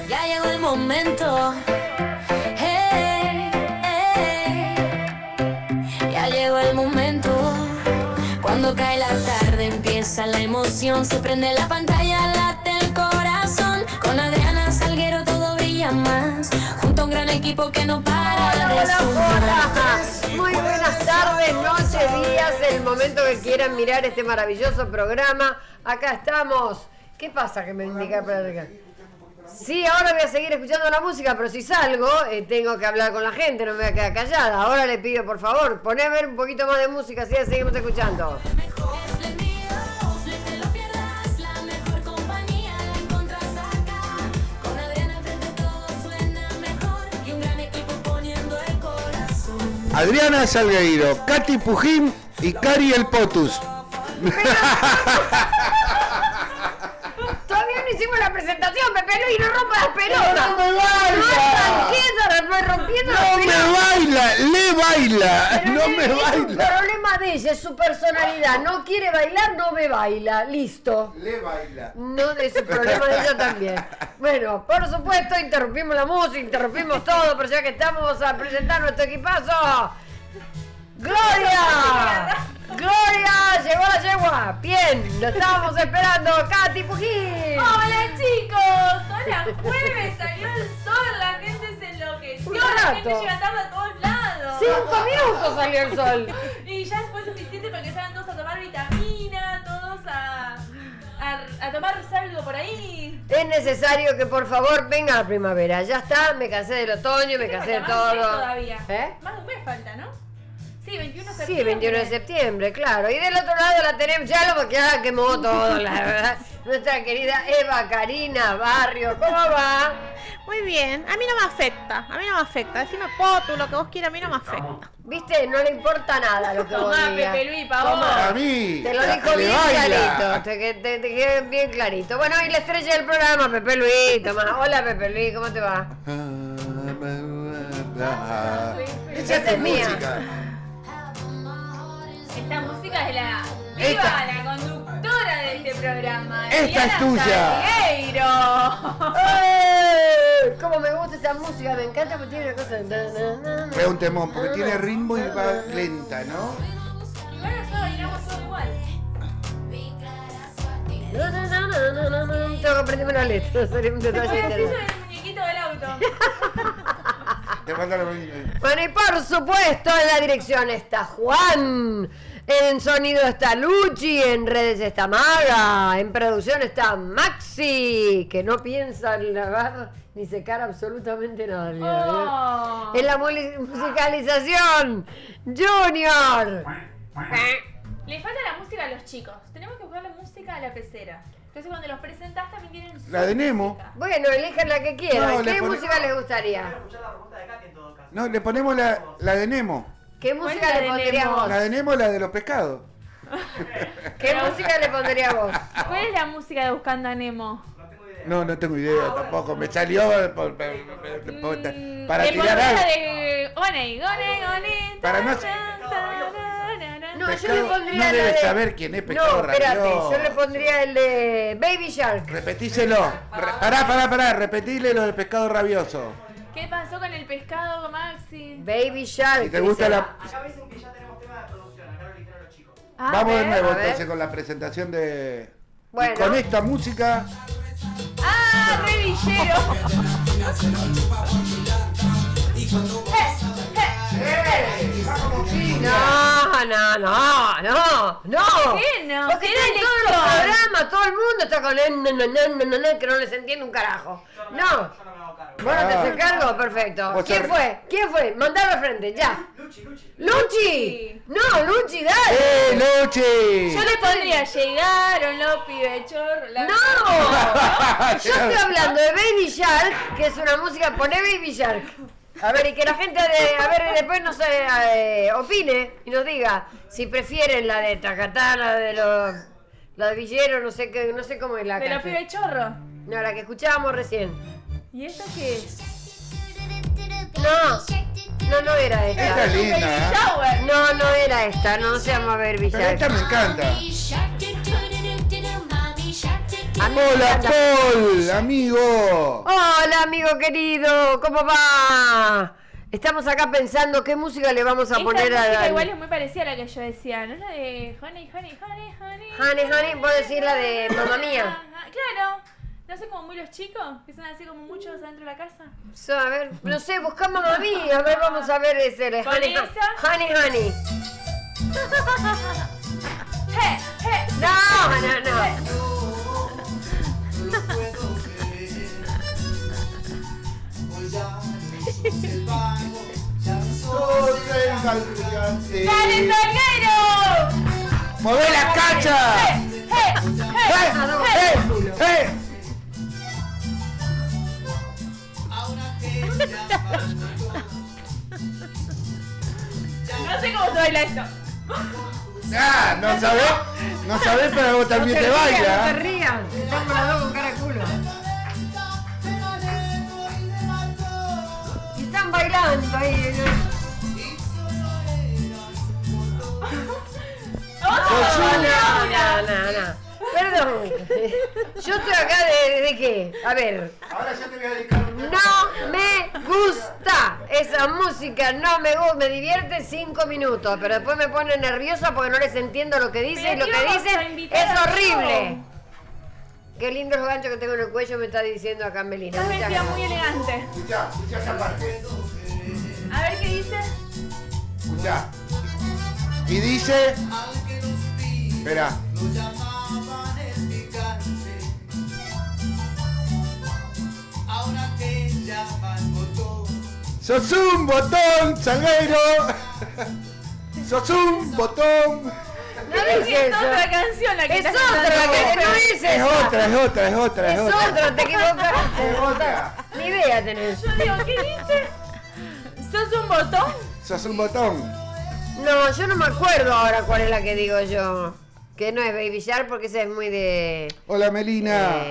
Ya llegó el momento. Ya llegó el momento. Cuando cae la tarde empieza la emoción. Se prende la pantalla, late el corazón. Con Adriana Salguero todo brilla más. Junto a un gran equipo que no para de sumar. Muy buenas tardes, noches, días. El momento que quieran mirar este maravilloso programa. Acá estamos. ¿Qué pasa que me indica para acá? Sí, ahora voy a seguir escuchando la música, pero si salgo, tengo que hablar con la gente, no me voy a quedar callada. Ahora le pido, por favor, poné a ver un poquito más de música, así seguimos escuchando. Adriana Salgueiro, Katy Pujín y Cari el Potus. Todavía no hicimos la presentación, Pepe Luis, no rompa las pelotas. ¡No me baila! Rompiendo las ¡No me pelotas. baila! ¡Le baila! Pero ¡No me es un baila! problema de ella, es su personalidad. No quiere bailar, no me baila. Listo. ¡Le baila! No, es un problema de ella también. Bueno, por supuesto, interrumpimos la música, interrumpimos todo, pero ya que estamos, vamos a presentar nuestro equipazo. ¡Gloria! ¡Gloria! ¡Llegó la yegua! Bien, lo estábamos esperando. ¡Katy Pujín! Hola chicos, hola jueves, salió el sol, la gente se enloqueció, Un la gente rato. llega tarde a todos lados. 5 minutos salió el sol. Y ya fue suficiente para que salgan todos a tomar vitamina, todos a tomar algo por ahí. Es necesario que por favor venga la primavera. Ya está, me cansé del otoño, me cansé de Falta más de un mes todo. todavía. ¿Eh? Más de un mes falta, ¿no? Sí, 21 de Sí, septiembre. 21 de septiembre, claro. Y del otro lado la tenemos, ya lo que ya quemó todo, la verdad. Nuestra querida Eva Karina Barrio, ¿cómo va? Muy bien, a mí no me afecta, decime Potu, lo que vos quieras, a mí no me afecta. Viste, no le importa nada lo que vos Tomá, digas. Pepe Luis, pa' vos. Tomá. A mí. Te lo dijo le bien baila. clarito, te quedé bien clarito. Bueno, y la estrella del programa, Pepe Luis, tomá. Hola Pepe Luis, ¿cómo te va? Esa Esta es mía. música. Esta música es la Esta- la conductora de este programa. Esta Adriana es tuya. Salgueiro. ¡Ay! Cómo me gusta esta música, me encanta porque tiene una cosa... Fue un temón, porque tiene ritmo y va lenta, ¿no? Y bueno, nosotros bailamos todo igual. Tengo que aprenderme la letra, sería un detalle Después así interesante. sobre el muñequito del auto. Te falta la... Bueno, y por supuesto en la dirección está Juan, en sonido está Luchi, en redes está Maga, en producción está Maxi, que no piensa en lavar ni secar absolutamente nada. Oh. En la musicalización, Junior. Le falta la música a los chicos. Tenemos que buscarle música a la pecera. Entonces cuando los presentás también tienen su La de Nemo. música. Bueno, elijan la que quieran. No, le ¿Qué pone- música les gustaría? No, le ponemos la de Nemo. ¿Qué ¿Cuál música es la le de pondrías Nemo? vos? La de Nemo, la de los pescados. ¿Qué música le pondrías vos? ¿Cuál es la música de Buscando a Nemo? No tengo idea tampoco. Me salió para Le tirar pondría algo. de Oney, Oney, Oney. Para no- No, yo Pescado- le pondría no la debes de... saber quién es Pescado No, espérate, Rabioso. yo le pondría el de Baby Shark. Repetíselo. Pará. Repetíle lo del pescado rabioso. ¿Qué pasó con el pescado, Maxi? Baby Shark. Si te gusta la... Acá me dicen que ya tenemos tema de producción, acá lo eligieron los chicos. A Vamos de ver. nuevo a ver. entonces con la presentación de... Bueno. Y con esta música... ¡Ah, revillero! No. ¿Qué no? Porque Si está era en todos los electrónica. programas, todo el mundo está con el que no les entiende un carajo. No. Yo no me hago cargo. Bueno, te hace cargo, perfecto. Vos ¿Quién sos- fue? ¿Quién fue? Mandalo al frente, ya. Luchi. ¡Luchi! No, Luchi, dale. Luchi! Yo le pondría llegaron los pibechorros. ¡No! Yo estoy hablando de Baby Shark, que es una música, poné Baby Shark. A ver, y que la gente, después nos opine y nos diga si prefieren la de Tacatá, la de Villero, no sé cómo es la De los canción. pibechorros. No, la que escuchábamos recién. ¿Y esto qué es? No era esta. Esta es linda, ¿eh? Shower. No era esta, no se llama Baby Pero Shark. esta me encanta. Hola, Paul, amigo. Hola, amigo querido, ¿cómo va? Estamos acá pensando qué música le vamos a poner a música la... igual es muy parecida a la que yo decía, ¿no? La de Honey, Honey, Honey, Honey. Honey, honey, vos decís la de Mamma Mía. Claro. No sé, como muy los chicos, que son así como muchos adentro de la casa. A ver, no sé, buscá Mamma Mía. A ver, vamos a ver ese. ¿Con Honey, esa? honey, honey. No. ¡Dale, Salguero! ¡Mové la cacha! No sé cómo se baila esto. Ah, no sabés, pero vos también te No te baila. rías, estamos los dos con cara de culo. Y están bailando ahí. No. Perdón. Yo estoy acá de qué? A ver. Ahora ya te voy a dedicar un No me gusta esa música, no me gusta, me divierte 5 minutos, pero después me pone nerviosa porque no les entiendo lo que dice y lo que dicen es horrible. Qué lindos los ganchos que tengo en el cuello, me está diciendo acá Melina. Estás Muchas vestida gracias. muy elegante. Escuchá esa parte. A ver qué dice. Escuchá. Y dice. Espera. ¡Sos un botón, Salgueiro! ¡Sos un botón! No dice Es eso. otra canción la que Es estás otra, cantando que vos. no dice Es eso. otra, Es otra, te equivocaste. Es otra. Ni idea tenés. Yo digo, ¿qué dice? ¿Sos un botón? ¡Sos un botón! No, yo no me acuerdo ahora cuál es la que digo yo. Que no es Baby Shark porque esa es muy de... Hola, Melina.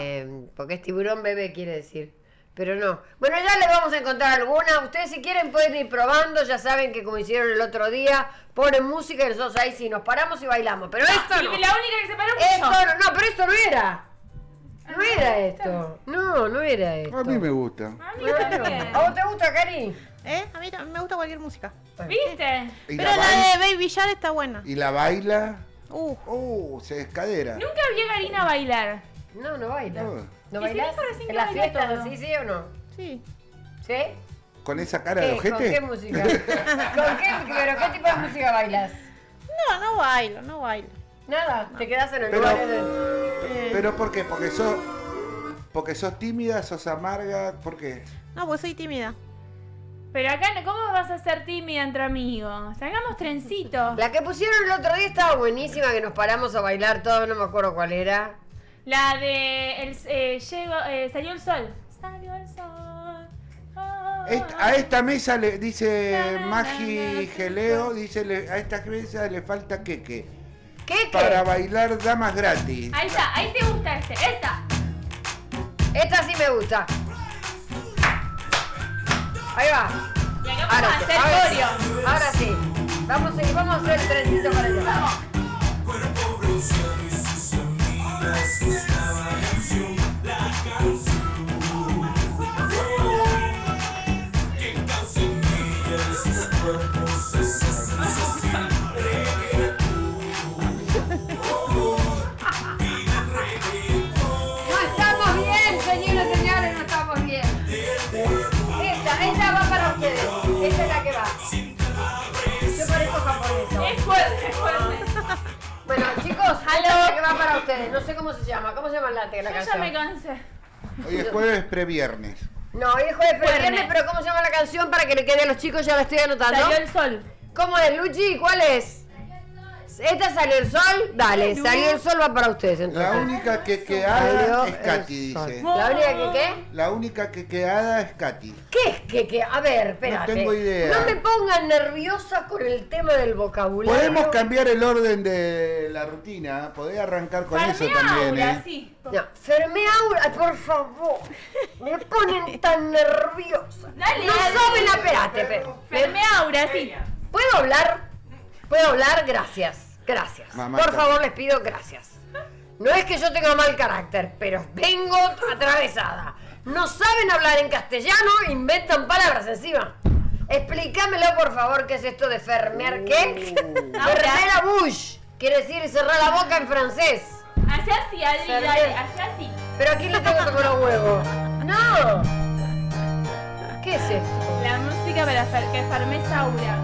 Porque es tiburón bebé, quiere decir. Pero no. Bueno, ya les vamos a encontrar alguna. Ustedes si quieren pueden ir probando. Ya saben que como hicieron el otro día, ponen música y nosotros ahí sí nos paramos y bailamos. Pero esto Y no. la única que se paró fue Esto yo. no, pero esto no era. No era esto. No era esto. A mí me gusta. A mí Bueno, también. ¿a vos te gusta, Cari? A mí me gusta cualquier música. ¿Viste? ¿Y Pero la la baila? de Baby Shark está buena. ¿Y la baila? Uh, Se descadera. Nunca vi a Karina bailar. No baila. No. ¿No Y bailas? si dijo recién ¿En que las baila fiestas todo. así, sí o no? sí. ¿Sí? ¿Con esa cara de ¿Qué? ¿Con qué ojete? música? ¿Con qué? ¿Pero qué tipo de música bailas? No bailo. Nada, te quedas en el Pero- lugar. ¿Pero por qué? Porque sos tímida, sos amarga, ¿por qué? No, pues soy tímida. Pero acá, ¿cómo vas a ser tímida entre amigos? Hagamos trencito. La que pusieron el otro día estaba buenísima, que nos paramos a bailar todos, no me acuerdo cuál era. La de salió el sol. Salió el sol. A esta mesa le dice Magi Geleo, dice a esta mesa le falta queque. ¿Qué? Para bailar damas gratis. Ahí está, ahí te gusta esta. Esta sí me gusta. Ahí va. Y acá vamos a hacer coreo. Ahora sí. Vamos a hacer el trencito para allá. No estamos bien, señoras y señores, no estamos bien. Esta va para ustedes. Esta es la que va. Yo parezco japonesa. Es fuerte, es fuerte. Bueno, chicos, esta es la que va para ustedes. No sé cómo se llama. ¿Cómo se llama la Yo ya canción? me cansé. Hoy es jueves previernes. No, hoy es jueves Viernes. viernes, pero ¿cómo se llama la canción para que le quede a los chicos? Ya la estoy anotando. Salió el sol. ¿Cómo es, Luchi? ¿Cuál es? ¿Esta salió el sol? Dale, salió el sol va para ustedes entonces. La única que Salió quedada es el Katy, sol. dice. ¿La única que qué? La única que quedada es Katy. ¿Qué es que? A ver, espérate. tengo idea. No me pongan nerviosa con el tema del vocabulario. Podemos cambiar el orden de la rutina. Podés arrancar con eso Farmea también, Aura, sí. No, Fermeaura, ay, por favor. Me ponen tan nerviosa. Dale, no dale. saben, espérate. Fermeaura, sí. ¿Puedo hablar? ¿Puedo hablar? Gracias. Gracias. Mamá, por está- favor, les pido gracias. No es que yo tenga mal carácter, pero vengo atravesada. No saben hablar en castellano, inventan palabras encima. Explícamelo, por favor, qué es esto de fermear, ¿qué? Fermer a Bush. Quiere decir cerrar la boca en francés. Hace así, Adri, Fermer. dale, hace así. ¿Pero a quién le tengo que tocar los huevos? ¡No! ¿Qué es esto? La música para que farmes Aura.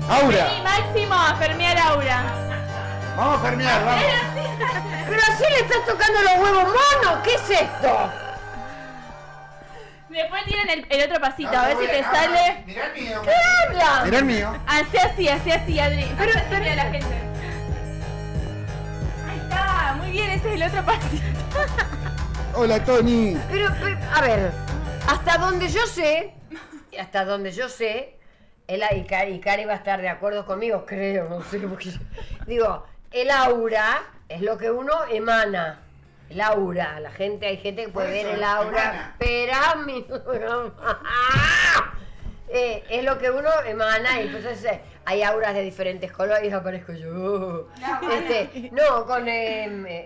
¡Aura! Vení, Máximo, a fermear Aura. Vamos a fermear, vamos. ¡Pero así le estás tocando los huevos, mono! ¿Qué es esto? Después tienen el otro pasito, a ver si te sale. Mirá el mío. ¿Qué hablan? Mirá el mío. Hace así, Adri. Pero a la gente. Ahí está, muy bien, ese es el otro pasito. Hola, Tony. Pero, a ver, hasta donde yo sé, y Cari va a estar de acuerdo conmigo, creo, no sé, porque digo, el aura es lo que uno emana. El aura, hay gente que puede ver el aura, espera mi... es lo que uno emana y entonces hay auras de diferentes colores y aparezco yo.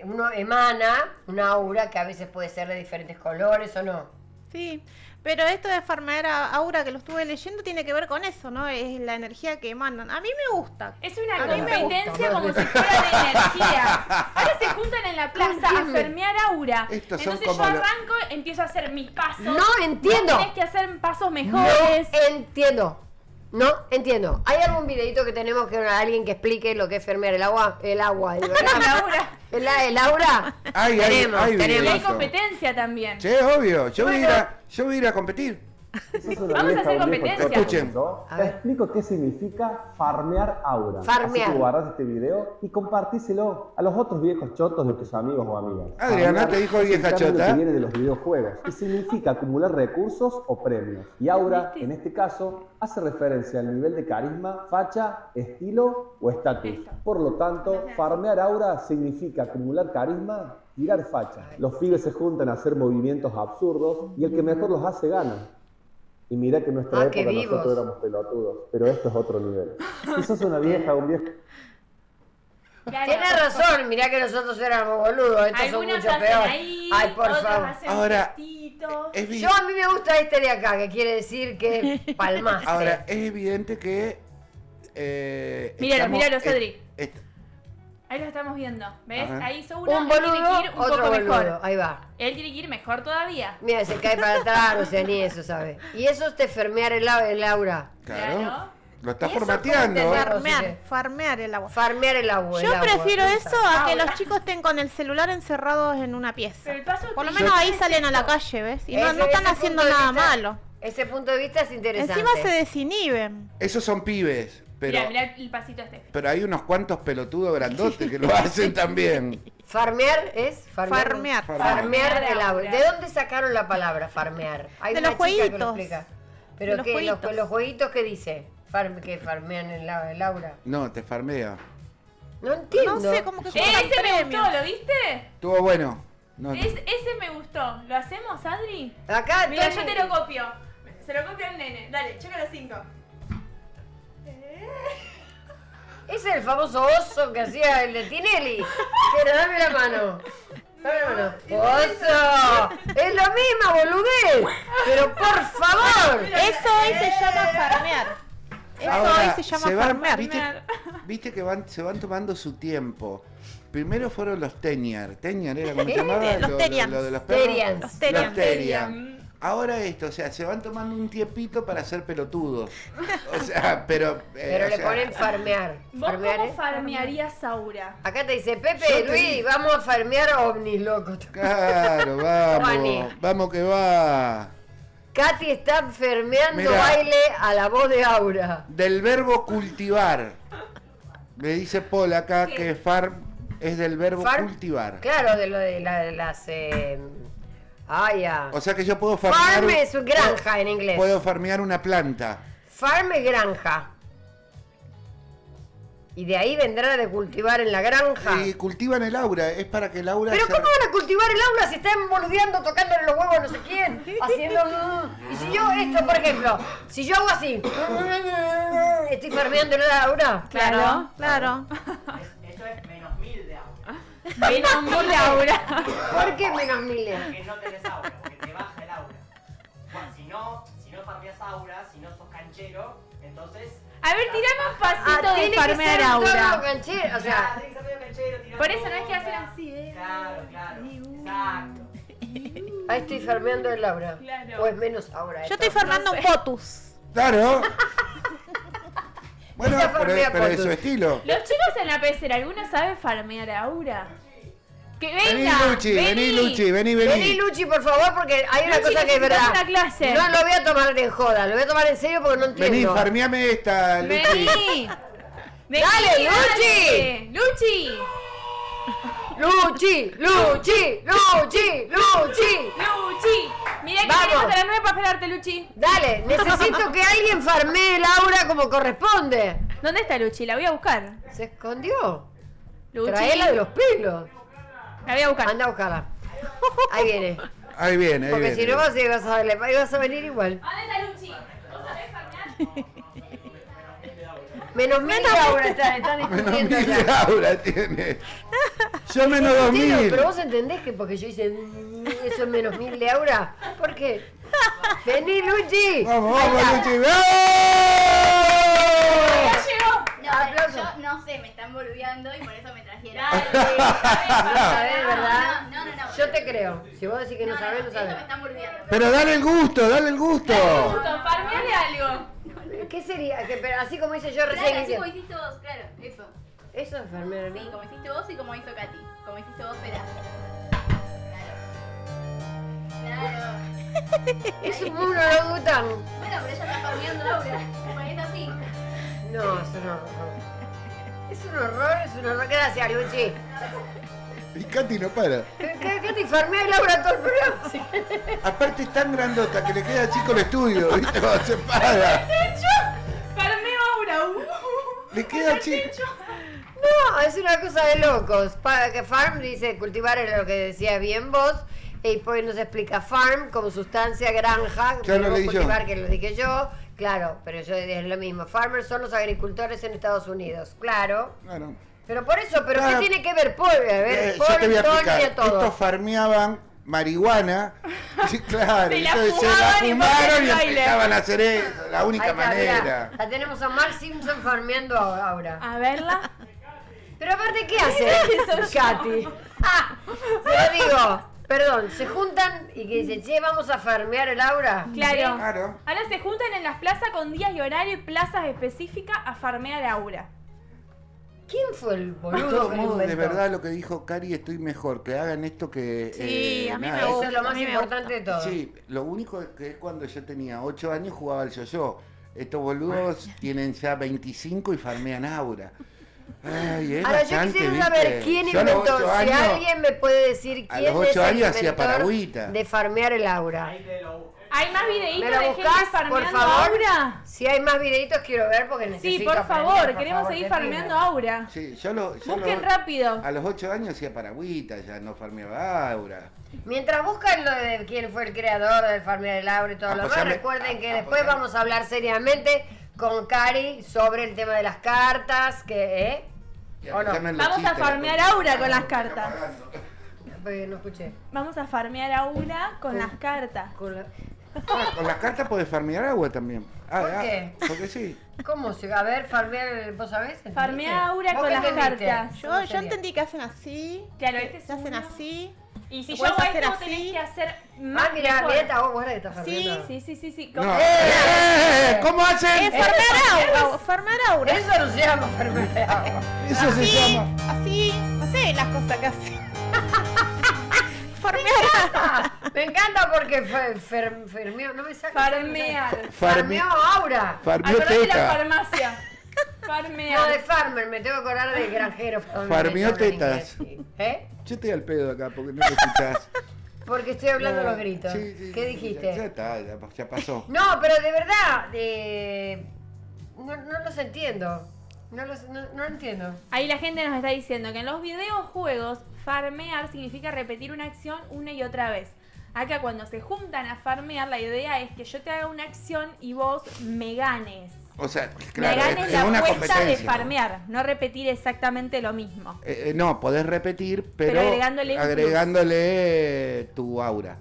Uno emana una aura que a veces puede ser de diferentes colores o no. Sí, pero esto de farmear Aura que lo estuve leyendo tiene que ver con eso, ¿no? Es la energía que emanan. A mí me gusta. Es una A mí me competencia gusta, como ¿no? si fuera de energía. Ahora se juntan en la plaza a fermear Aura. Estos son Entonces yo como arranco, empiezo a hacer mis pasos. No entiendo. Vos tenés que hacer pasos mejores. No entiendo. ¿Hay algún videito que tenemos que alguien que explique lo que es fermear el agua? El agua, digo, Aura. el aura. Hay Y hay videos. competencia también. Sí, obvio. Yo voy a ir a competir. Vamos a hacer competencia. Escuchen. A Te ver. explico qué significa farmear aura. Farmear. Así que guardás este video y compartíselo a los otros viejos chotos de tus amigos o amigas. Adriana, Farmear te dijo es un vieja término chota. que viene de los videojuegos y significa acumular recursos o premios. Y aura, en este caso, hace referencia al nivel de carisma, facha, estilo o estatus. Por lo tanto, farmear aura significa acumular carisma, tirar facha. Los pibes se juntan a hacer movimientos absurdos y el que mejor los hace gana. Y mira que en nuestra qué época vivos. nosotros éramos pelotudos, pero esto es otro nivel. Si sos una vieja o un viejo... Claro. Tienes razón, mirá que nosotros éramos boludos, estos son Algunos mucho hacen peor. ahí, Ay, por otros favor. hacen Ahora, gestitos. A mí me gusta este de acá, que quiere decir que palmaste. Ahora, es evidente que... Míralos, Adri. est- Ahí lo estamos viendo. ¿Ves? Ajá. Ahí hizo uno. un él tiene boludo, que ir un otro poco boludo. mejor. Ahí va. Él tiene que ir mejor todavía. Mira, se cae para atrás, no sé, ni eso, ¿sabes? Y eso es de fermear el aura. Claro. Claro. Lo está ¿Y eso formateando. cómo te Farmear, farmear el agua. Farmear el agua. Yo prefiero eso a que Aura. los chicos estén con el celular encerrados en una pieza. Pero el paso Por lo que menos yo ahí necesito- salen a la calle, ¿ves? Y no Ese están haciendo punto de nada vista- malo. Ese punto de vista es interesante. Encima se desinhiben. Esos son pibes. Pero, Mirá el pasito este. pero hay unos cuantos pelotudos grandotes que lo hacen también. Farmear es Farmear. Farmear el agua. Aura. ¿De dónde sacaron la palabra farmear? Hay De una los chica que lo jueguitos. explica. De ¿Pero los qué? jueguitos. Los jueguitos que dice? Que farmean el aura. No, te farmea. No entiendo. No sé, como que juegan Ese me premios. gustó, ¿lo viste? Estuvo bueno. No, Ese me gustó. ¿Lo hacemos, Adri? Acá Mira, Tony- yo te lo copio. Se lo copio al nene. Dale, checa los 5. Ese es el famoso oso que hacía el de Tinelli. Pero dame la mano. Dame la mano. ¡Oso! ¡Es lo mismo, boludez! ¡Pero por favor! Eso hoy se llama farmear. Eso Ahora, hoy se llama van- farmear. viste que se van tomando su tiempo. Primero fueron los Teniar. Teniar era como se ¿Qué? llamaba Los lo Terians. de los perros. Terians. Los Terians. Los Terian. Ahora esto, o sea, se van tomando un tiempito para ser pelotudos. O sea, pero... Pero o le sea, ponen farmear. ¿Vos Farmear cómo es- farmearías Aura? Acá te dice, Pepe, Yo te Luis, digo. vamos a farmear ovnis, loco. Claro, Juani. vamos que va. Katy está farmeando Mirá. baile a la voz de Aura. Del verbo cultivar. Me dice Paul acá que farm es del verbo Farm- cultivar. Claro, de lo de las... ya. O sea que yo puedo farmear... Farm es granja en inglés. Puedo farmear una planta. Farm es granja. Y de ahí vendrá de cultivar en la granja. Y cultivan el aura, es para que el aura... Pero se- ¿cómo van a cultivar el aula si están boludeando, tocándole los huevos a no sé quién? Haciendo... Y si yo esto, por ejemplo, si yo hago así... ¿Estoy farmeando el aura? Claro, claro. Eso es -1000 de agua. Menos 1000 aura. ¿Por qué menos 1000? Porque no tenés aura, porque te baja el aura. Bueno, si no farmeas aura, si no sos canchero, entonces... A ver, tirame un pasito de tiene que farmear ser todo aura. canchero, o sea, tiene que ser medio canchero, tirar Por eso no es bola. que hacer así, Claro, exacto. ahí estoy farmeando el aura. Claro. O es menos aura. Yo estoy formando un potus. Claro. Bueno, Ella pero farmea es su potus. estilo. Los chicos en la pecera, ¿alguno sabe farmear aura? Que venga, Vení, Luchi, vení, Luchi, vení. Vení, Luchi, por favor, porque hay una Luchi, cosa que es verdad. necesitamos una clase. No lo voy a tomar de joda, lo voy a tomar en serio porque no entiendo. Vení, farmeame esta, Luchi. Vení. Vení, Dale, dale. Luchi. Luchi, Luchi, Luchi, Luchi. Luchi. Mirá que Vamos. tenemos hasta las 9 para esperarte, Luchi. Dale, necesito que alguien farmee el aura como corresponde. ¿Dónde está Luchi? La voy a buscar. Se escondió. Luchi. Traela de los pelos. La voy a buscar. Anda a buscarla. Ahí viene. Ahí viene, ahí Porque viene. si no vas a venir igual. ¿Dónde está Luchi? ¿Vos sabés farmear? Menos 1000 de aura están Menos discutiendo 1000 de ya. aura tiene. Yo menos No entiendo, 2000. pero vos entendés que porque yo hice eso es menos 1000 de aura. ¿Por qué? Vení, Luchi. Vamos, Ahí vamos, está. Luchi. ¡Ya ¡Vamos! llegó! No, Aplausos. yo no sé, me están boludeando y por eso me trajeron. ¿Sabés, verdad? No. Yo te creo. Si vos decís que no sabés, no Esto sabés. me están boludeando. Pero dale el gusto, dale el gusto. Farmeale algo. ¿Qué sería? Pero así como hice yo recién. Claro, así hice- como hiciste vos, claro, eso. Eso es farmear, Sí, ¿no? como hiciste vos y como hizo Katy. Como hiciste vos, verás. Claro. Es un orangután. Bueno, pero ella está farmeando Laura. Pues es así. No, es un horror. Es un horror, es un horror. Gracias, Luchi. Y Katy no para. ¿Qué te farmea y Laura todo el programa? Sí. Aparte es tan grandota que le queda chico el estudio, ¿viste? Cuando se para. Farmeo aura. Le queda chico. No, es una cosa de locos. Para que farm dice cultivar es lo que decía bien vos. Y después nos explica farm como sustancia, granja. Ya lo luego leí yo. cultivar, que lo dije yo. Claro, pero yo es lo mismo. Farmers son los agricultores en Estados Unidos. Claro. Bueno, Pero por eso, ¿pero Claro. qué tiene que ver Paul? A ver, yo te voy a Paul, Tony explicar. y a todo. Estos farmeaban marihuana. Sí, claro. Se la Entonces se la fumaban y fumaron y ponían baile. empezaban a hacer eso. La única Ahí está, manera. mirá. La tenemos a Mark Simpson farmeando ahora. A verla. Pero aparte, ¿qué hace Katy? Pero digo, perdón, se juntan y que dicen, che, vamos a farmear el aura. Claro. Claro. Ahora se juntan en las plazas con días y horario y plazas específicas a farmear aura. ¿Quién fue el De boludo todos que lo modos, de inventó? verdad lo que dijo Cari, estoy mejor. Que hagan esto que. Sí, a mí me nada, Eso es lo A más mí me importante de todo. Sí, lo único que es cuando yo tenía 8 años jugaba al yo-yo. Estos boludos tienen ya 25 y farmean aura. Ay, es Ahora, yo bastante, quisiera ¿viste? saber quién Yo a los inventó, 8 si años, alguien me puede decir a quién los es 8 el años hacía inventor paragüita. de farmear el aura. Ahí te lo busco. ¿Hay más videitos ¿Me lo de gente buscás, por farmeando favor? aura? Si hay más videitos quiero ver porque Sí, necesito por aprender, favor, por queremos favor, seguir te pido. farmeando aura. Sí, yo Busquen rápido. a los 8 años hacía paragüita, ya no farmeaba aura. Mientras buscan lo de quién fue el creador del farmear el aura y todo lo demás, Apoyame. recuerden que después vamos a hablar seriamente con Cari sobre el tema de las cartas, que, ¿o no? Apoyame en los Vamos a chistes, farmear la aura con las cartas. Porque no escuché. Vamos a farmear aura con las cartas. Con la- Ah, con las cartas podés farmear agua también. ¿Por qué? Porque sí. ¿Cómo se? A ver, farmear, ¿vos sabés? ¿Entendiste? Farmea aura ¿Vos con qué las entendiste? cartas. ¿Cómo Yo sería? entendí que hacen así. Claro, este es Se hacen uno. así. Y si Lo yo hago puedes hacer esto, así. tenés que hacer más Ah, mirá, mejor. mirá esta vos guarda que estás farmeando. Sí. No. ¿Cómo? ¿Cómo hacen? Farmar aura. Eso no se llama farmear agua. Eso se Así, llama. así. No sé las cosas que hacen. Farmear. Me encanta porque farmeó, no me saca. Farmear. Farmeó aura. Farmeó Acordate de la teta. farmacia. No, de Farmear. farmer, me tengo que acordar de granjero. perdón, Farmeó me hablo en tetas. inglés, sí. ¿Eh? Yo estoy al pedo acá porque no me escuchás. Porque estoy hablando a los gritos. Sí, ¿Qué Ya dijiste? está, ya pasó. No, pero de verdad, no los entiendo. No entiendo. Ahí la gente nos está diciendo que en los videojuegos farmear significa repetir una acción una y otra vez. Acá cuando se juntan a farmear, la idea es que yo te haga una acción y vos me ganes. O sea, claro, me ganes es la una apuesta de competencia. farmear, no repetir exactamente lo mismo. No, podés repetir, pero agregándole un agregándole tu aura.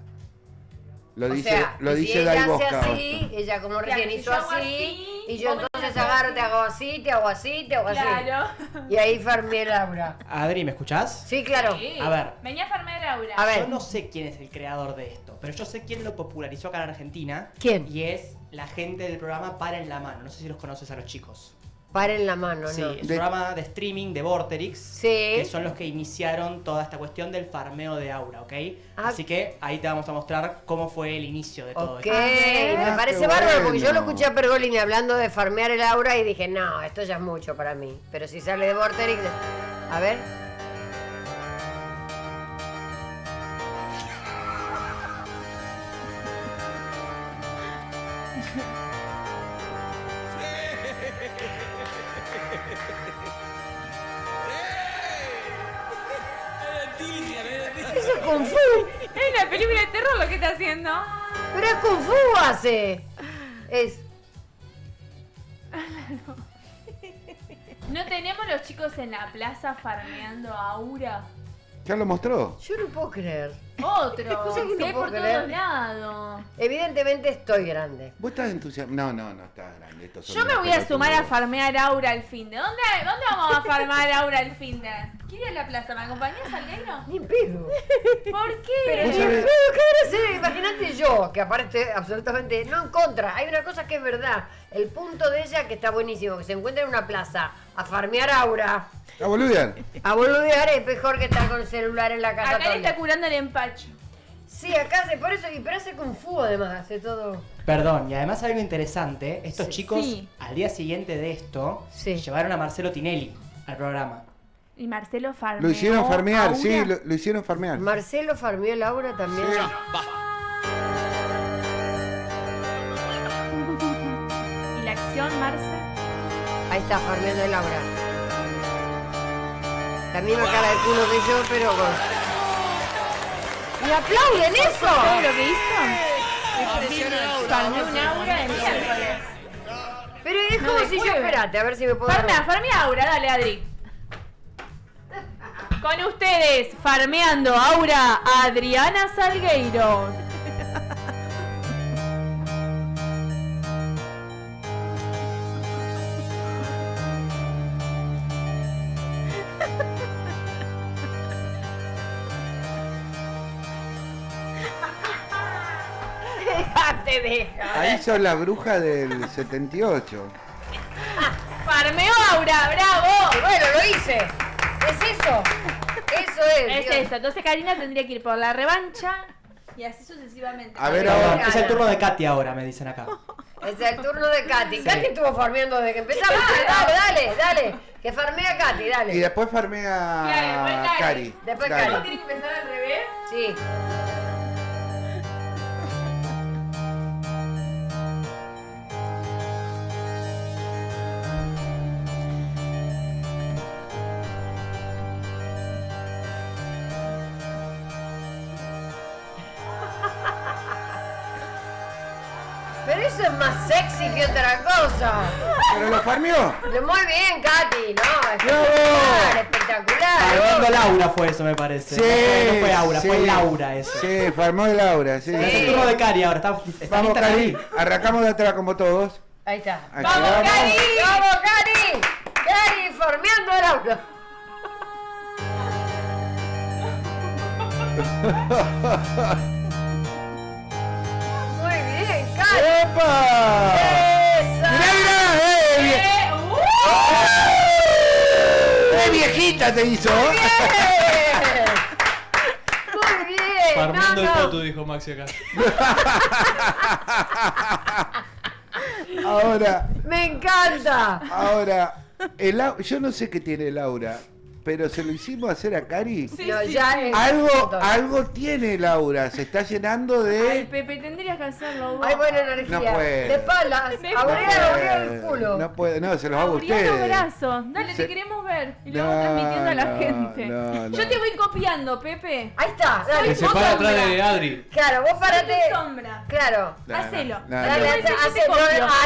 Lo O dice, sea, lo si dice ella Dai hace Bosca. así, ella como recién si hizo yo hago así, así, y yo vos me entonces tenés que agarro, hacer te hago así, te hago así, te hago así. Claro. Y ahí farmeé el aura. Adri, ¿me escuchás? Sí, claro. Sí. A ver. Venía a farmear aura. A ver. Yo no sé quién es el creador de esto, pero yo sé quién lo popularizó acá en Argentina. ¿Quién? Y es la gente del programa Para en la Mano. No sé si los conoces a los chicos. Paren la mano, Sí, ¿no? es un programa de streaming de Vorterix. Sí. Que son los que iniciaron toda esta cuestión del farmeo de aura, ¿ok? Ah. Así que ahí te vamos a mostrar cómo fue el inicio de todo Ok, esto. me parece qué bárbaro porque yo bueno. lo escuché a Pergolini hablando de farmear el aura y dije, no, esto ya es mucho para mí. Pero si sale de Vorterix, a ver. Eso es Kung Fu. Es una película de terror lo que está haciendo. Pero es Kung Fu hace. Es. ¿No tenemos los chicos en la plaza farmeando aura? ¿Ya lo mostró? Yo no puedo creer. Otro. Cosa que no Si hay puedo por creer. todos lados. Evidentemente estoy grande. ¿Vos estás entusiasmado? No estás grande. Estos son Yo me unos voy a sumar a pelotudos. farmear aura al fin de. ¿Dónde vamos a farmear aura al fin de? ¿Quiere ir a la plaza? ¿Me acompañás, Salgueiro? Ni en pedo. ¿Por qué? Pero Vos ni en sabés- pedo, ¿qué van a hacer? Imagínate yo, que aparte absolutamente no en contra. Hay una cosa que es verdad. El punto de ella que está buenísimo, que se encuentra en una plaza a farmear aura, A boludear. a boludear, es mejor que estar con el celular en la casa. Acá todo le el está día. curando el empacho. Sí, acá hace por eso, pero hace Kung Fu además, hace todo. Perdón, y además hay algo interesante. Estos Sí. chicos, Sí. al día siguiente de esto, Sí. llevaron a Marcelo Tinelli al programa. Y Marcelo farmeó. Lo hicieron farmear, aura. sí, lo hicieron farmear. Marcelo farmeó el aura también. Sí. ¿Y la acción, Marce? Ahí está, farmeando el aura. La misma cara de culo que yo, pero con... ¡Me aplauden eso! ¿Todo lo que hizo? Farmeó un aura de miércoles. Pero es No, como de si yo... jueves. Espérate, a ver si me puedo... Farmea aura, dale, Adri. Con ustedes, farmeando aura, Adriana Salgueiro. Dejate, deja. Ahí sos la bruja del 78. Farmeo aura, bravo. Bueno, lo hice. Es eso. Eso es. Es Dios. eso, entonces Karina tendría que ir por la revancha y así sucesivamente. A ver, Perdón, ahora. es el turno de Katy ahora, me dicen acá. Es el turno de Katy. Sí. Katy estuvo farmeando desde que empezamos. Dale. Que farmea Katy, dale. Y después farmea Claro, después Cari. Cari. Después Dale. Cari. ¿Tiene que empezar al revés? Sí. Pero eso es más sexy que otra cosa. ¿Pero lo farmeó? Muy bien, Katy, ¿no? ¡Bravo! Espectacular. Farmeando Laura fue eso, me parece. No fue aura, sí. fue Laura eso. Sí, farmó el aura, sí. Es el turno de Cari ahora, está Vamos, lista Cari. Cari. Arrancamos de atrás como todos. Ahí está. Aquí, ¡Vamos, Cari! ¡Vamos, Cari! ¡Cari, farmeando el aura! Muy bien, Cari. ¡Epa! ¡Esa! ¡Mirá! ¡Qué viejita te hizo! Bien. Muy bien. Farmeando el no. potu, dijo Maxi acá. Me encanta. Ahora, yo no sé qué tiene Laura, pero se lo hicimos hacer a Cari. Sí, No, sí, ya sí. es- Algo tiene Laura, se está llenando Ay, de... Pepe, tendrías que hacerlo vos. Hay buena energía. No puede. De palas. De Abrió el culo. No puede, no, se los hago a Abrí los ustedes. brazos. Dale, Se- te queremos ver. Y lo No, vamos transmitiendo a la no, gente. no, no. Yo te voy copiando, Pepe. Ahí está, dale. Que se vos para atrás sombra. de Adri. Claro, vos Soy parate. tu sombra. Claro. Hacelo. Dale, no, hace, yo te hace, copio.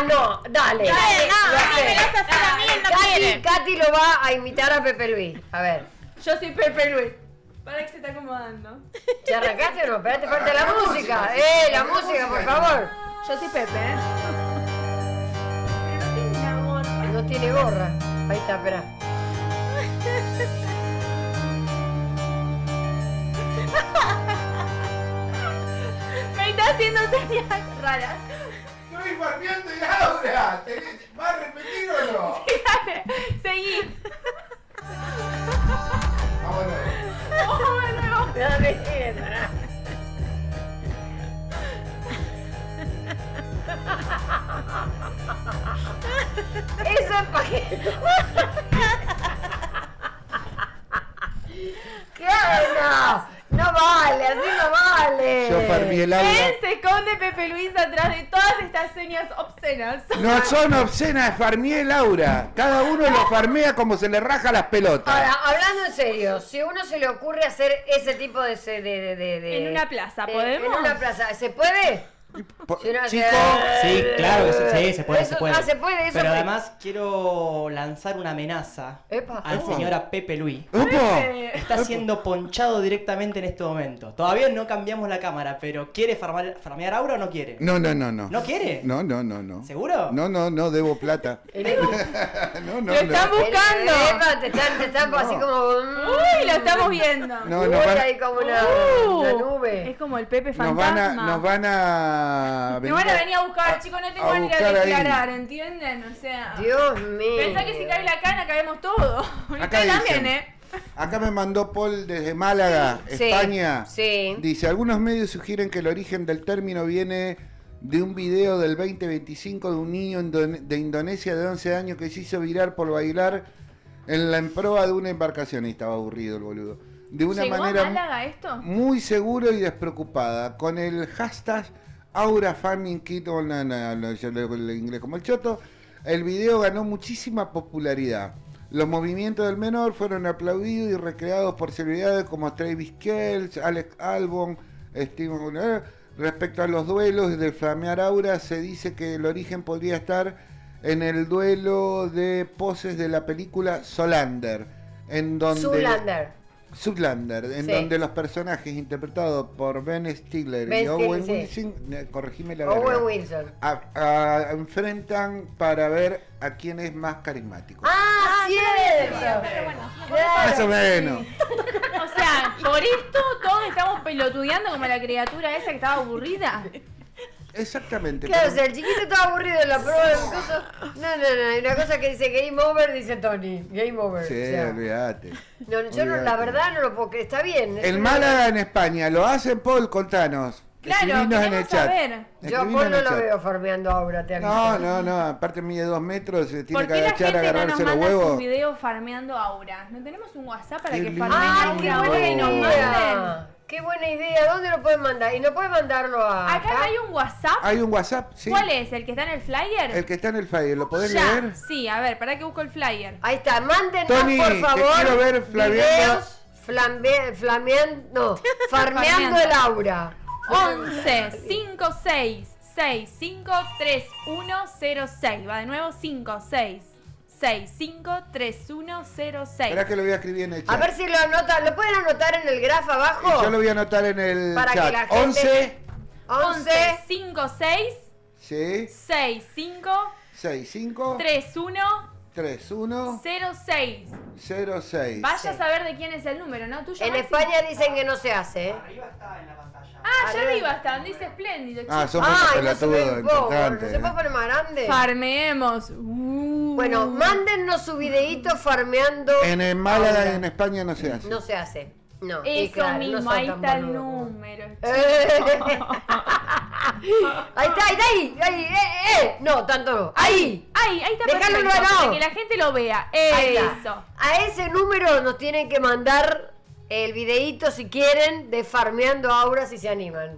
no, dale. No, Lo a mí hace. me lo hace hacer a mí, él no quiere. Katy lo va a imitar a Pepe Luis. A ver. Yo soy Pepe Luis. Para que se está acomodando. ¿Ya arrancaste o no? Esperate, falta la música. La música, por favor. Yo soy Pepe, ¿eh? Pero no tiene una gorra. No tiene gorra. Ahí está, espera. Me está haciendo señas raras. ¡Estoy farmeando Laura! ¿Va a repetir o no? Dale, seguí. Vámonos. Vamos de nuevo. Dale, pará. Eso es para que... ¿Qué? No vale, así no vale. Yo farmeé Laura. Él se esconde Pepe Luis atrás de todas estas señas obscenas. No son obscenas, farmeé Laura. Cada uno lo farmea como se le raja las pelotas. Ahora, hablando en serio, si a uno se le ocurre hacer ese tipo de En una plaza, ¿podemos? En una plaza, ¿se puede? Si uno hace- Chico, sí, claro que sí, se puede, Eso- se puede. se puede, eso Pero puede. además quiero lanzar una amenaza Epa. al Opa. señor a Pepe Luis. ¡Opa! Está siendo ponchado directamente en este momento. Todavía no cambiamos la cámara, pero ¿quiere farmear Aura o no quiere? No. ¿No quiere? No. ¿Seguro? No, debo plata. No. Lo están buscando. Epa, te están así como... Uy, lo estamos viendo. No, Uy, nos van, ahí como una nube. Es como el Pepe nos fantasma. van a Me van a venir a buscar, chicos, no tengo a ni a buscar ahí. declarar, ¿entienden? O sea, Dios mío. pensá que si cae la cana caemos todos. Y Acá ustedes también, dicen. ¿eh? Acá me mandó Paul desde Málaga, Sí, España. sí. Dice, algunos medios sugieren que el origen del término viene de un video del 2025 de un niño de Indonesia de 11 años que se hizo viral por bailar en la proa de una embarcación. Y estaba aburrido el boludo. De una ¿Llegó manera a Málaga esto? muy seguro y despreocupada, con el hashtag Aura Farming Kit, yo leo el inglés como el choto. El video ganó muchísima popularidad. Los movimientos del menor fueron aplaudidos y recreados por celebridades como Travis Kelce, Alex Albon, Steven. Respecto a los duelos de flamear Aura, se dice que el origen podría estar en el duelo de poses de la película Zoolander, en donde Zoolander, en Sí. donde los personajes interpretados por Ben Stiller Ben y Owen Stiller, Wilson, corregime la Owen verga, Wilson. enfrentan para ver a quién es más carismático. ¡Ah, cierto! Más o menos. O sea, por esto todos estamos pelotudeando como la criatura esa que estaba aburrida. Exactamente. Claro, o pero- sea, el chiquito estaba aburrido en la prueba de cosas. No, hay una cosa que dice game over, dice Tony. Game over. Sí, o sea, olvídate. no, yo no, la olvídate. verdad no lo puedo creer. Está bien. es El una- Málaga en España, ¿lo hacen, Paul? Contanos. Claro, Escribinos en el queremos chat. saber. Yo a Escribinos Paul en no el lo chat. veo farmeando ahora, te aviso. No, aparte mide 2 metros, se tiene ¿Por que qué la agachar a gente no nos agarrarse los manda sus huevos. videos farmeando Aura? ¿No tenemos un WhatsApp para Qué que lindo. farmeen ¡Ah, Aura qué ahora buena y nos manden? idea! ¡Qué buena idea! ¿Dónde lo pueden mandar? ¿Y no pueden mandarlo a Acá hay un WhatsApp. Hay un WhatsApp, sí. ¿Cuál es? ¿El que está en el flyer? El que está en el flyer, ¿lo podés Ya. leer? Sí, a ver, para que busco el flyer. Ahí está, mándenos Tony, por te favor quiero ver flameando. videos farmeando el aura. 11 56 65 3106. Va de nuevo 56 65 3106. Esperá que lo voy a escribir en el chat. A ver si lo anotan, ¿lo pueden anotar en el graph abajo? Yo lo voy a anotar en el Para que chat. la gente- 11, 11 56 sí, 65 65 31 31 06. 06. Vaya a saber de quién es el número, ¿no? Tuyo, En Maxi. España dicen que no se hace, ¿eh? Arriba está en la pantalla. Ah, allá Arriba. arriba están, dice espléndido. Ah, chicos. somos Ay, no se pelotudos ve un poco, importantes. ¿no se puede poner más grande? Farmeemos. Bueno, mándennos su videíto farmeando. En el Málaga y Aura. en España no se hace. No se hace. No. y Eso claro, no mismo, son ahí tan está el boludos. número. Ahí está, ahí. No, tanto no. Ahí. Ahí está Déjalo perfecto, guardado. para que la gente lo vea. Ahí está. Eso. A ese número nos tienen que mandar el videíto si quieren de farmeando Aura si se animan.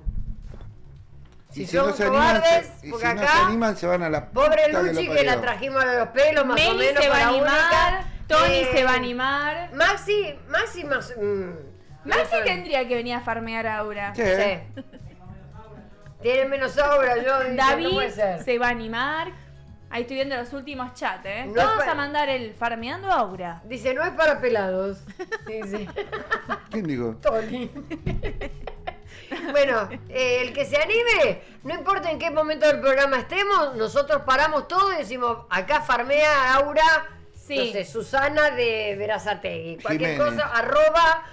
Y Si son no se animan, cobardes, y porque si no acá, se animan, se van a la pobre puta Luchi lo que la parió. trajimos a los pelos más o Meli menos se va con a la animar, única. Tony se va a animar. Maxi más. Maxi tendría que venir a farmear a Aura. Sí. Sí. Tiene menos Aura, yo dije, no David puede ser. se va a animar. Ahí estoy viendo los últimos chats, ¿eh? No Todos es para- a mandar el farmeando a Aura. Dice, no es para pelados. Dice. ¿Quién dijo? Tony. Bueno, el que se anime, no importa en qué momento del programa estemos, nosotros paramos todo y decimos, acá farmea Aura, Sí. no sé, Susana de Verazategui, cualquier Jiménez. cosa,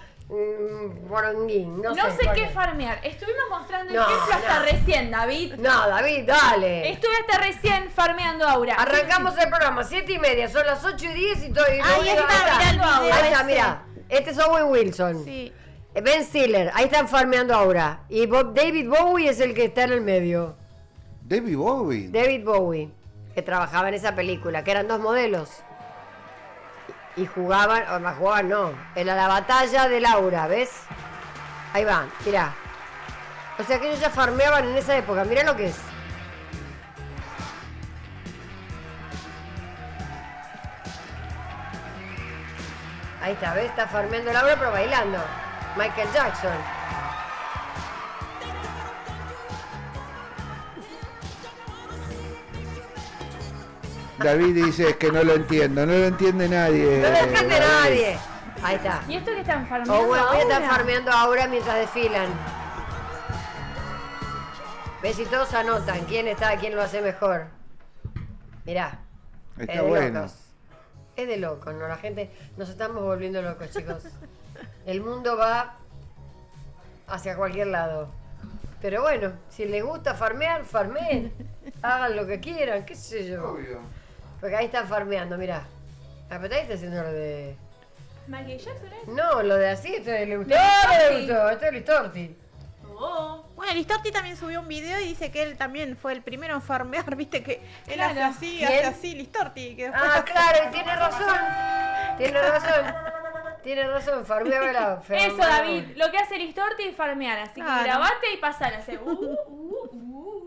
Boronguín, no No sé cuál qué es. farmear. Estuvimos mostrando No, ejemplo hasta no. recién, David. No, David, dale. Estuve hasta recién farmeando a Aura. Arrancamos el programa, 7:30, son las 8:10 y todo. Ahí está, mirá el video Ahí está, ese. mira. Este es Owen Wilson. Sí. Ben Stiller, ahí están farmeando ahora. Y David Bowie es el que está en el medio. David Bowie. David Bowie, que trabajaba en esa película, que eran dos modelos. Y jugaban, o más jugaban, no, era la batalla de Laura, ¿ves? Ahí va, mirá. O sea que ellos ya farmeaban en esa época, mirá lo que es. Ahí está, ¿ves? Está farmeando Laura pero bailando. Michael Jackson. David dice que no lo entiendo, no lo entiende nadie. No lo entiende David. nadie. Ahí está. ¿Y esto que están farmeando Oh, bueno, voy a estar ahora? farmeando ahora mientras desfilan. ¿Ves? Y todos anotan quién lo hace mejor. Mirá. Está es de bueno. locos. Es de locos, ¿no? La gente, nos estamos volviendo locos, chicos. El mundo va hacia cualquier lado. Pero bueno, si les gusta farmear, farmeen. Hagan lo que quieran, qué sé yo. Obvio. Porque ahí están farmeando, mirá. Ah, pero ahí está haciendo lo de... Michael Jackson, ¿eh? No, lo de así, esto le gustó. No, le sí. gustó, esto es Listorti. Oh. Bueno, Listorti también subió un video y dice que él también fue el primero en farmear, viste que él Claro. hace así, ¿Quién? Listorti. Que después Ah, hace- claro, y tiene razón. Tiene razón. Tiene razón, farmeaba la Eso, David. Lo que hace Listorti es farmear. Así que Claro. grabate y pasar a hacer.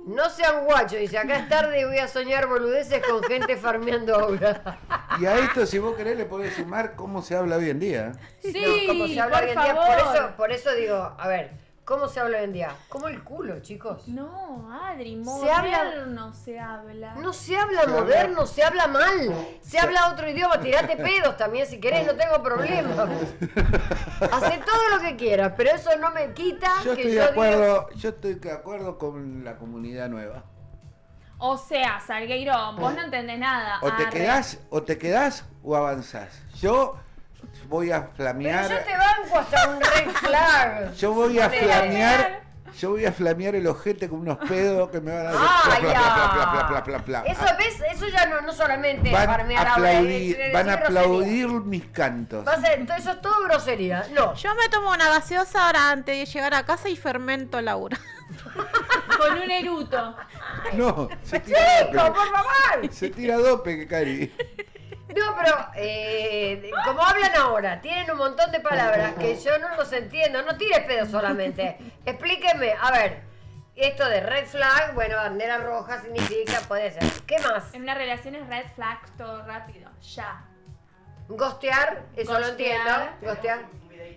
No sean guachos, dice, acá es tarde y voy a soñar boludeces con gente farmeando ahora. Y a esto, si vos querés, le podés sumar cómo se habla hoy en día. Sí, ¿Cómo se habla por hoy en día? favor. Por eso digo, a ver, ¿cómo se habla hoy en día? Como el culo, chicos. No, Adri, Se habla- moderno se habla. No se habla Se habla- moderno, se habla mal. Se habla otro idioma, tirate pedos también si querés, no tengo problema. Hace todo lo que quieras, pero eso no me quita Yo que estoy de yo diga... acuerdo, yo estoy de acuerdo con la comunidad nueva. O sea, Salgueiro, vos no entendés nada. O te Arre. quedás o avanzás. Yo voy a Pero flamear. yo te banco hasta un red flag. Yo voy a Ponele. flamear. Yo voy a flamear el ojete con unos pedos que me van a hacer Ah, pla, pla, ya. pla, pla, pla, pla, pla, pla. Eso, ¿ves? Eso ya no solamente Van farmear a ahora, aplaudir, es van a grosería. aplaudir mis cantos. Va a ser, eso es todo grosería. No. Yo me tomo una gaseosa ahora antes de llegar a casa y fermento Laura. Con un eruto. No, se tira ¡Chico, dope. por favor! Se tira dope, Cari. No, pero como hablan ahora, tienen un montón de palabras que yo no los entiendo. No tires pedo solamente. Explíquenme, a ver, esto de red flag, bueno, bandera roja significa, puede ser. ¿Qué más? En una relación es red flag, todo rápido. Ya. Gostear, eso lo Gostear. entiendo. Gostear.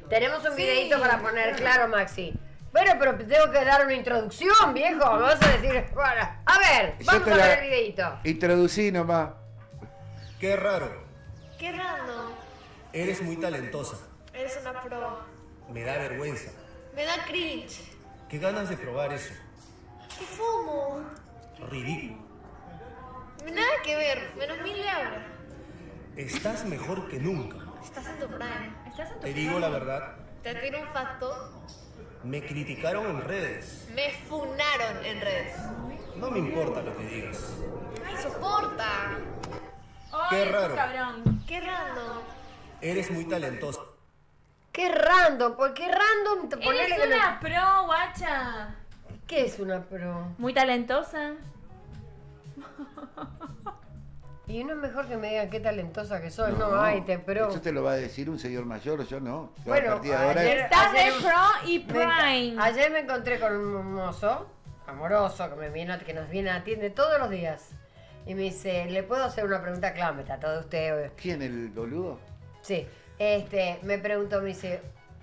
Tenemos un Sí. videito para poner claro, Maxi. Bueno, pero tengo que dar una introducción, viejo. Me vas a decir, bueno, a ver, Yo vamos te a la- ver el videito. Introducí nomás. Qué raro. Qué raro. Eres muy talentosa. Eres una pro. Me da vergüenza. Me da cringe. Qué ganas de probar eso. ¿Qué fumo? Ridículo. Nada que ver. Menos 1000 de ahora. Estás mejor que nunca. Estás en tu prime. ¿Estás en tu Te digo la verdad. Te tiro un facto. Me criticaron en redes. Me funaron en redes. No me importa lo que digas. Ay, soporta. Qué Ay, raro. cabrón. Qué random. Eres muy talentosa. Qué random, ¿por qué random? Ponele Eres que lo- una pro, guacha. ¿Qué es una pro? Muy talentosa. Y no es mejor que me digan qué talentosa que soy, No, pero... Eso te lo va a decir un señor mayor, yo no. Yo Bueno, a partir de ahora Estás de pro y prime. Ayer me encontré con un mozo amoroso que nos viene a atiende todos los días. Y me dice, ¿le puedo hacer una pregunta? Claro, me trató de usted. ¿Quién, el boludo? Sí, me preguntó, me dice,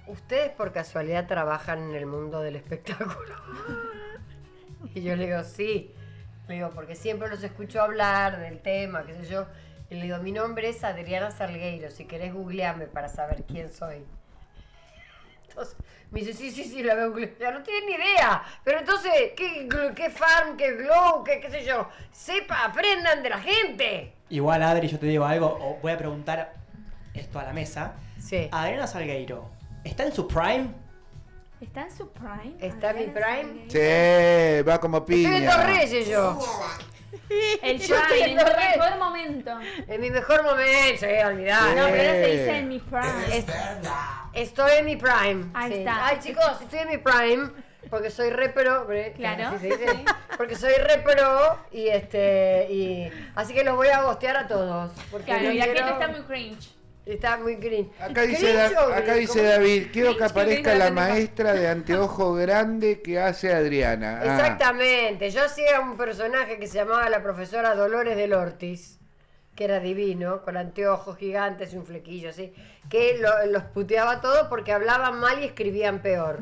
¿ustedes por casualidad trabajan en el mundo del espectáculo? Y yo le digo, sí. Le digo, porque siempre los escucho hablar del tema, qué sé yo. Y le digo, mi nombre es Adriana Salgueiro, si querés googlearme para saber quién soy. Entonces, me dice, sí, la veo googlear. No tiene ni idea. Pero entonces, ¿qué farm, qué glow, qué sé yo? Aprendan de la gente. Igual, Adri, yo te digo algo, o voy a preguntar esto a la mesa. Sí. Adriana Salgueiro, ¿está en su prime? ¿Está en su prime? ¿Está en mi prime? Sí, va como piña. Estoy en Dos Reyes yo. El Yo estoy prime, en en tu Dos Reyes. mejor momento. En mi mejor momento, olvidar. No, pero ahora se dice en mi prime. Estoy en mi prime. Ahí sí. está. Ay, chicos, estoy en mi prime porque soy re pro. Claro. ¿Así se dice? Porque soy re pro y así que los voy a gostear a todos. Porque Claro, no y la quiero- gente está muy cringe. Está muy green. Acá dice David, quiero que aparezca la maestra de anteojo grande que hace Adriana. Ah. Exactamente. Yo hacía un personaje que se llamaba la profesora Dolores del Ortiz, que era divino, con anteojos gigantes y un flequillo así, que los puteaba todos porque hablaban mal y escribían peor.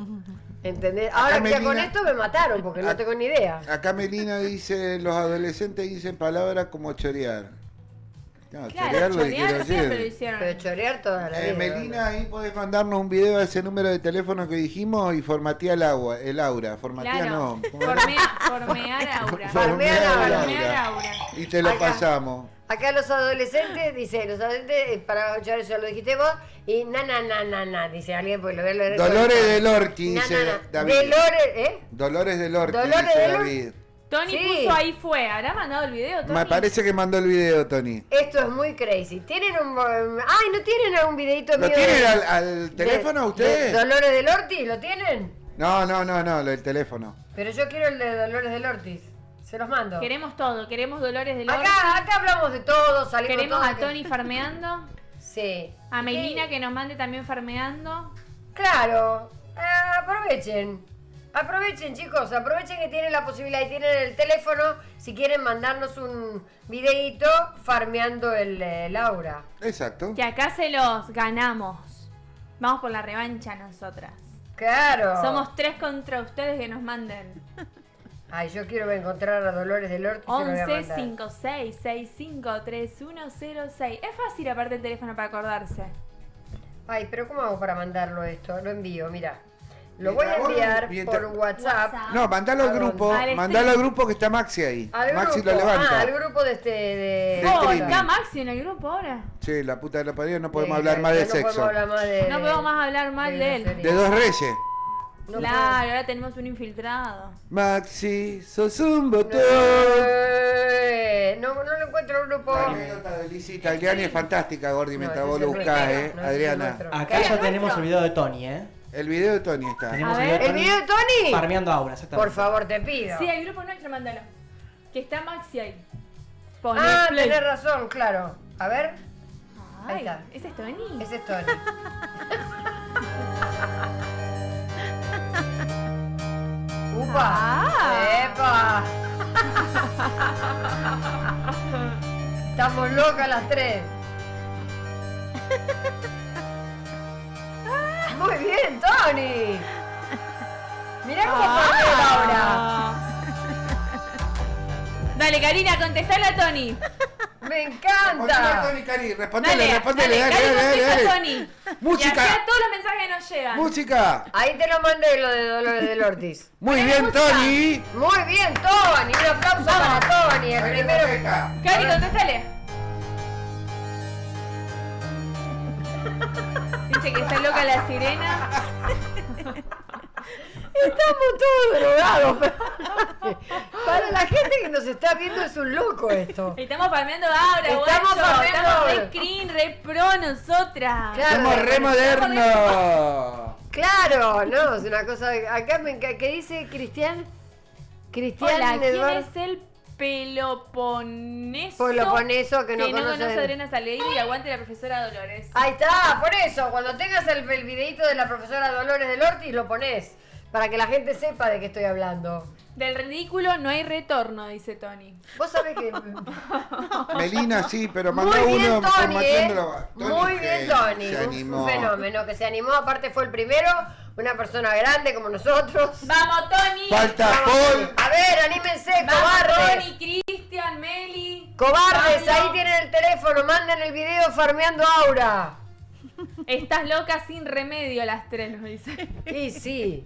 ¿Entendés? Ahora Acá ya con Melina- esto me mataron porque no tengo ni idea. Acá Melina dice, los adolescentes dicen palabras como chorear. No, Claro, chorear lo chorear dijeron siempre lo ayer. hicieron. Pero chorear toda la vida. Melina, ahí podés mandarnos un video a ese número de teléfono que dijimos y formatea el aura. Formatea Claro. no. Formear aura. Farmear aura. Farmear aura. Y te lo Acá. pasamos. Acá los adolescentes, dice, para escuchar eso lo dijiste vos, y na, dice alguien, pues lo voy a leer. Dolores del Orti, Na, dice na. David. Dolores, Dolores del Orti, Dolores dice del David. Tony Sí. puso ahí fue. ¿Habrá mandado el video, Tony? Me parece que mandó el video, Tony. Esto es muy crazy. ¿Tienen ay, ¿no tienen un videito ¿Lo mío? tienen de- al teléfono de ustedes? Dolores del Ortiz, ¿lo tienen? No, lo del teléfono. Pero yo quiero el de Dolores del Ortiz. Se los mando. Queremos todo. Queremos Dolores del Ortiz. Acá hablamos de todo, salimos Queremos todos a que- Tony farmeando. Sí. A Melina que nos mande también farmeando. Claro. Aprovechen, chicos, aprovechen que tienen la posibilidad y tienen el teléfono si quieren mandarnos un videíto farmeando el aura. Exacto. Que acá se los ganamos. Vamos por la revancha nosotras. Claro. Somos 3 contra ustedes que nos manden. Ay, yo quiero encontrar a Dolores del Ortiz y se lo voy a 11 mandar. 56 65 3106. Es fácil aparte el teléfono para acordarse. Ay, pero ¿cómo hago para mandarlo esto? Lo envío, mira. Lo voy a Mientras vos- enviar mientras- por WhatsApp. No, mandalo ¿A al grupo. dónde? Al Mandalo al stream. grupo que está Maxi ahí. Al Maxi grupo. lo levanta. Al grupo de de Oh, streaming. está Maxi en el grupo ahora. Sí, la puta de la parió, no podemos Sí, hablar más de no sexo. podemos hablar más de- No podemos más hablar mal de él. grosería. De Dos Reyes. No Claro, ahora tenemos un infiltrado. Maxi, sos un botón. No lo encuentro el grupo. La anécdota de Lizzy Tagliani es fantástica, Gordi, mientras ese vos es lo el buscás, nuestro. No, ese es el Adriana. nuestro. Acá ya tenemos el video de Tony, El video de Tony está. Tenemos A el video ver. de ¿El video de Tony? Farmeando aura, exactamente. Por favor, te pido. Sí, el grupo nuestro, mándalo. Que está Maxi ahí. Pone Ah, play. tenés razón, claro. A ver. Ahí Ay, está. ¿ese es Tony? Ese es Tony. ¡Upa! ¡Epa! Estamos locas las tres. Muy bien, Tony. Mirá cómo farmea ahora. Dale, Karina, contestale a Tony. Me Respondele, encanta. Tony, Cari, respondele, Dale, respondele, dale, Cari, dale, contesta dale. a Tony. Música. Y así a todos los mensajes nos llegan. Música. Ahí te lo mandé lo de Dolores del Ortiz. Muy bien, Tony. Muy bien, Tony. Un aplauso para Tony. El primero que está. Cari, contéstale. Dice que está loca la sirena. Estamos todos drogados. Para la gente que nos está viendo es un loco esto. Estamos farmeando ahora, Estamos guacho. farmeando Estamos ahora. re clean, re pro nosotras. Claro. Somos re modernos. Claro, no, es una cosa. Acá ¿qué dice Cristian? Cristian Hola, ¿quién Eduardo. es el Peloponeso, que no conoce a Adriana Saleiro y aguante la profesora Dolores. Ahí está, por eso, cuando tengas el videito de la profesora Dolores del Ortiz lo pones, para que la gente sepa de qué estoy hablando. Del ridículo no hay retorno, dice Tony. Vos sabés que... Melina sí, pero mandó Muy bien, uno Tony, combatiéndolo. Muy bien, Tony. Se animó. Un fenómeno que se animó, aparte fue el primero, una persona grande como nosotros. ¡Vamos, Tony! Falta Vamos, Paul. A ver, anímense, ¡Vamos, cobardes. Tony, Cristian, Meli! Cobardes, Pablo. ahí tienen el teléfono, manden el video farmeando Aura. Estás loca sin remedio las tres, nos dice. Y sí.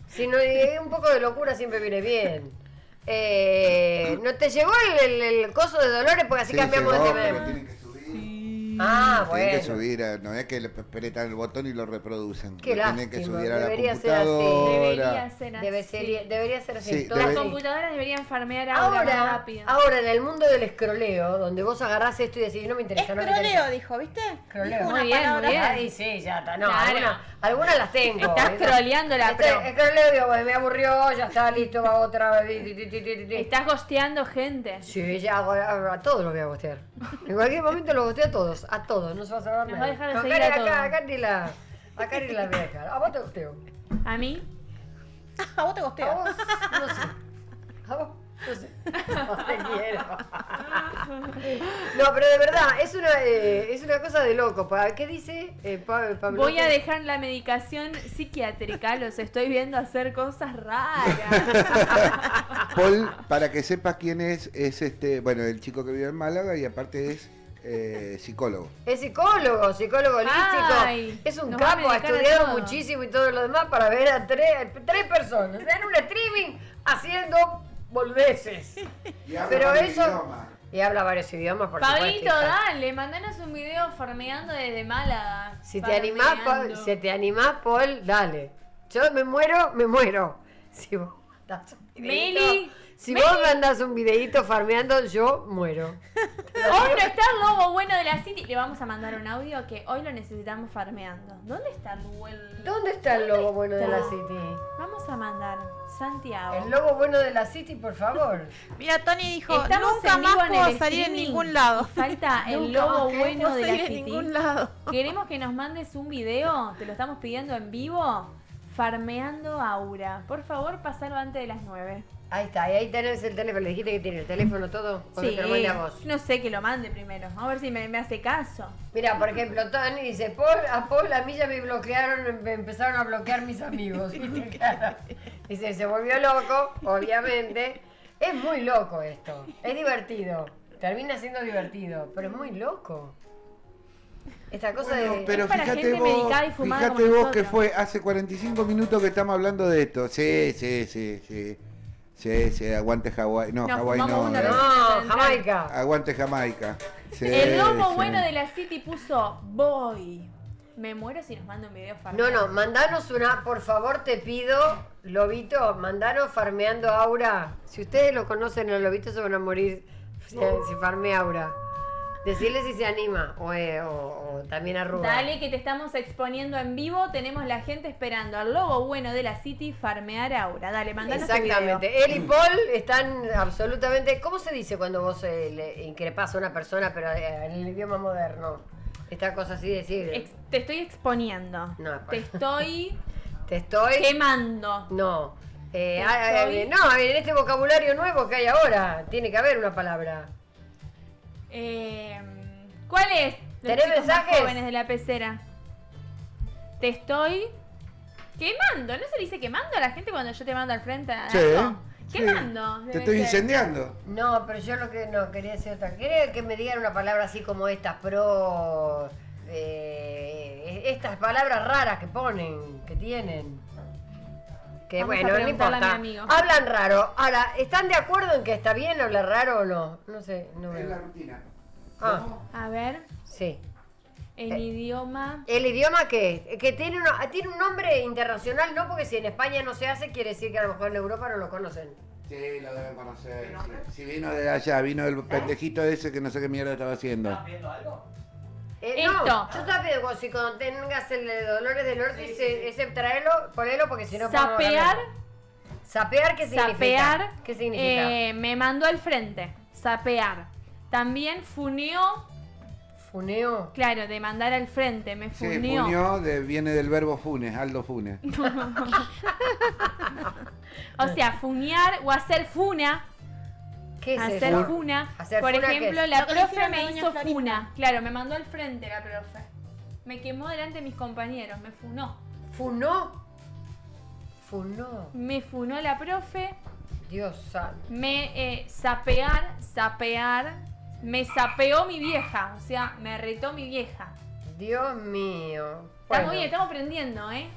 Si no, un poco de locura siempre viene bien. ¿No te llegó el coso de Dolores? Porque así Sí, cambiamos llegó, de pero tema. tienen que subir. Ah, Tienen que bueno. subir, no es que le apretan el botón y lo reproducen. Qué Lo tienen que lástima, subir a la debería ser así. computadora. Debería ser así. Sí, Las debe- computadoras deberían farmear ahora más rápido. Ahora, en el mundo del escroleo, donde vos agarrás esto y decís, no me interesa, no me Escroleo, interesa. dijo, ¿viste? Escroleo. Dijo Muy una bien, palabra. muy bien. Ay, sí, ya está. No, Claro. algunas las tengo. Estás scrolleando la pro. Escroleo, digo, me aburrió, ya está, listo, va otra vez. Estás gosteando gente. Sí, ya a todos los voy a gostear. En cualquier momento los gosteo a todos, no se va a saber Nos nada. va a dejar de No, seguir a todos. acá ni la voy a dejar. A vos te gosteo. ¿A mí? A vos te A gosteo. vos, no sé. A vos, no sé. No te quiero. No, pero de verdad, es una cosa de loco. ¿Qué dice Pablo? Voy a dejar la medicación psiquiátrica, los estoy viendo hacer cosas raras. Paul, para que sepas quién es bueno, el chico que vive en Málaga y aparte es psicólogo. Es psicólogo holístico. Ay, Es un nos va a capo, ha medicar de estudiado todo. muchísimo y todo lo demás para ver a tres personas en un streaming haciendo boludeces. Y habla Pero varios eso... idiomas. Y habla varios idiomas, por Pablito, supuesto. dale, mandanos un video farmeando desde Málaga. Si te animás, Farmeando. Paul, dale. Yo me muero. Si vos mandás un videíto, Meli, si Meli. vos mandás un videíto farmeando, yo muero. Hoy no está el lobo bueno de la City. Le vamos a mandar un audio que hoy lo necesitamos farmeando. ¿Dónde está ¿Dónde está el lobo bueno de la City? Vamos a mandar Santiago. El lobo bueno de la City, por favor. Mira, Tony dijo, Estamos nunca en vivo más en puedo el salir en streaming. ningún lado. Falta el Nunca lobo más que bueno No de salir la en City. ningún lado. Queremos que nos mandes un video, te lo estamos pidiendo en vivo, farmeando Aura. Por favor, pasalo antes de las 9. Ahí está, y ahí tenés el teléfono. ¿Le dijiste que tiene el teléfono todo? ¿O que te lo mande a vos? no sé, que lo mande primero. A ver si me hace caso. Mira, por ejemplo, Tony dice, a Paul a mí ya me bloquearon, me empezaron a bloquear mis amigos. ¿Viste? Claro. Dice, se volvió loco, obviamente. Es muy loco esto, es divertido. Termina siendo divertido, pero es muy loco. Esta cosa Bueno, pero Es para fíjate gente vos, medicada y fumada fíjate como vos que nosotros. fue hace 45 minutos que estamos hablando de esto. Sí, aguante Hawái. No, Nos Hawái fumamos no. una eh. vez. No, Jamaica. Aguante Jamaica. Sí, El lobo sí. bueno de la City puso voy. Me muero si nos manda un video No, farmeando. mandanos una, por favor te pido, Lobito, mandanos farmeando Aura. Si ustedes lo conocen, los lobitos se van a morir si farmea Aura. Decirle si se anima, o también arruga. Dale que te estamos exponiendo en vivo, tenemos la gente esperando al lobo bueno de la City farmear Aura. Dale, mandanos tu video. Exactamente. Él y Paul están absolutamente... ¿Cómo se dice cuando vos le increpás a una persona, pero en el idioma moderno? Esta cosa así de decir... Te estoy exponiendo. No, Te estoy Te estoy... quemando. No. estoy- No, en este vocabulario nuevo que hay ahora, tiene que haber una palabra. ¿Cuál es? Los ¿Tenés chicos más mensajes? jóvenes de la pecera. Te estoy quemando. ¿No se le dice quemando a la gente cuando yo te mando al frente? Sí, algo? sí. Quemando. Te debe estoy ser. incendiando. No, pero yo lo que no quería decir otra. Quería que me digan una palabra así como esta, pro... estas palabras raras que ponen, que tienen. Que Vamos a bueno, no preguntarle a importa. mi amigo. Hablan raro. Ahora, ¿están de acuerdo en que está bien hablar raro o no? No sé, no Es la veo. rutina. Ah, A ver, sí. en idioma. ¿El idioma qué? Que tiene un nombre internacional, no porque si en España no se hace, quiere decir que a lo mejor en Europa no lo conocen. Sí, lo deben conocer. Sí. Si vino de allá, vino el pendejito ese que no sé qué mierda estaba haciendo. ¿Estás viendo algo? No, Esto. yo estaba pidiendo si cuando tengas el de Dolores del Norte, ese traelo, ponelo porque si no... Sapear. ¿Sapear qué significa? Sapear. ¿Qué significa? Me mandó al frente. Sapear. También funeó. ¿Funeo? Claro, de mandar al frente. Me Sí, funeó. funeo viene del verbo funes, Aldo Funes. O sea, funear o hacer funa. ¿Qué es hacer eso? funa. ¿Hacer Por funa qué ejemplo, es? la Lo que le profe hicieron a me doña hizo Florinda. funa. Claro, me mandó al frente la profe. Me quemó delante de mis compañeros. Me funó. ¿Funó? Funó. Me funó la profe. Dios santo. Me sapear. Me sapeó mi vieja. O sea, me retó mi vieja. Dios mío. Está Bueno, muy bien, estamos aprendiendo, ¿eh?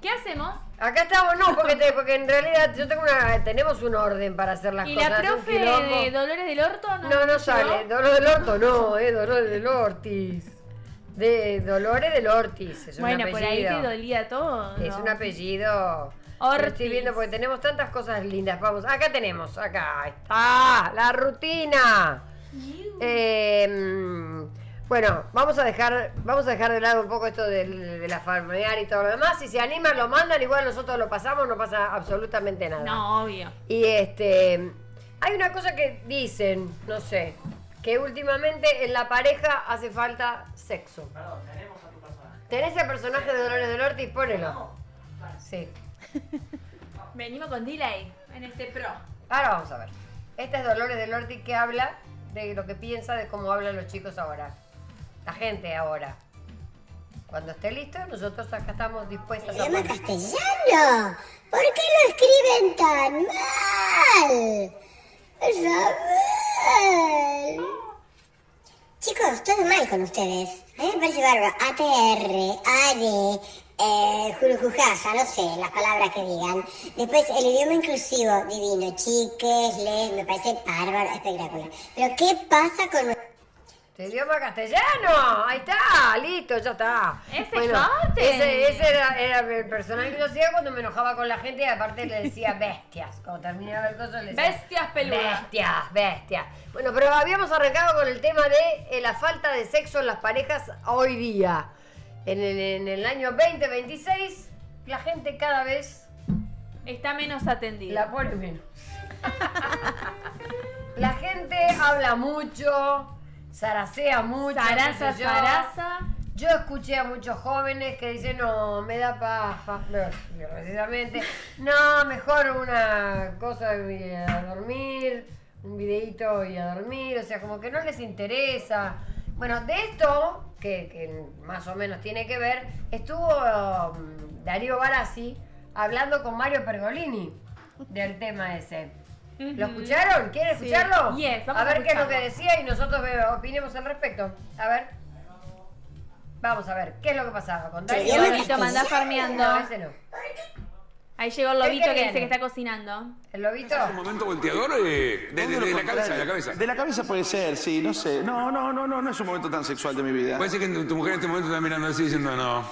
¿Qué hacemos? acá estamos, no, porque en realidad tenemos un orden para hacer las ¿Y cosas. la es un profe quilombo. de Dolores del Orto? No, no sale. Dolores del Orto no, Dolores del Ortiz. De Dolores del Ortiz. Es Bueno, un por ahí apellido. te dolía todo. Es ¿no? un apellido. Ortiz. Lo estoy viendo porque tenemos tantas cosas lindas. Vamos, acá tenemos, acá está, la rutina. Bueno, vamos a dejar de lado un poco esto de la farmear y todo lo demás. Si se animan, lo mandan, igual nosotros lo pasamos, no pasa absolutamente nada. No, obvio. Y hay una cosa que dicen, no sé, que últimamente en la pareja hace falta sexo. Perdón, tenemos a tu personaje. ¿Tenés el personaje de Dolores del Ortiz? Ponelo. Sí. Venimos con delay en este pro. Ahora vamos a ver. Esta es Dolores del Ortiz que habla de lo que piensa de cómo hablan los chicos ahora. La gente ahora. Cuando esté listo, nosotros acá estamos dispuestos a... ¡Idioma castellano! ¿Por qué lo escriben tan mal? Isabel. Chicos, todo mal con ustedes. A mí me parece bárbaro. ATR, ARE, jurujujaja, no sé, las palabras que digan. Después, el idioma inclusivo, divino. Chiques, les, me parece bárbaro, espectacular. Pero, ¿qué pasa con... Idioma castellano, ahí está, listo, ya está. Ese corte. Ese era el personaje que yo hacía cuando me enojaba con la gente y aparte le decía bestias. Cuando terminaba el coso le decía Bestias peludas. Bestias. Bueno, pero habíamos arrancado con el tema de la falta de sexo en las parejas hoy día. En el año 2026, la gente cada vez Está menos atendida. la pone menos. La gente habla mucho, zaracea mucho. Zaraza, qué sé yo. zaraza. Yo escuché a muchos jóvenes que dicen, no, me da paja, no, precisamente, no, mejor una cosa y a dormir, un videíto y a dormir, o sea, como que no les interesa. Bueno, de esto, que más o menos tiene que ver, estuvo Darío Barassi hablando con Mario Pergolini del tema ese. ¿Lo escucharon? ¿Quieren Sí. escucharlo? Yes, vamos a ver a qué es lo que escucharlo. decía y nosotros opinemos al respecto. A ver. Vamos a ver, ¿qué es lo que pasaba con Darío? El lobito manda farmeando. No, ese no. Ahí llegó el ¿Qué lobito que viene? dice que está cocinando. ¿El lobito? ¿Un momento volteador de la cabeza, de la cabeza? De la cabeza puede ser, sí, no sé. No es un momento tan sexual de mi vida. Puede ser que tu mujer en este momento está mirando así diciendo no.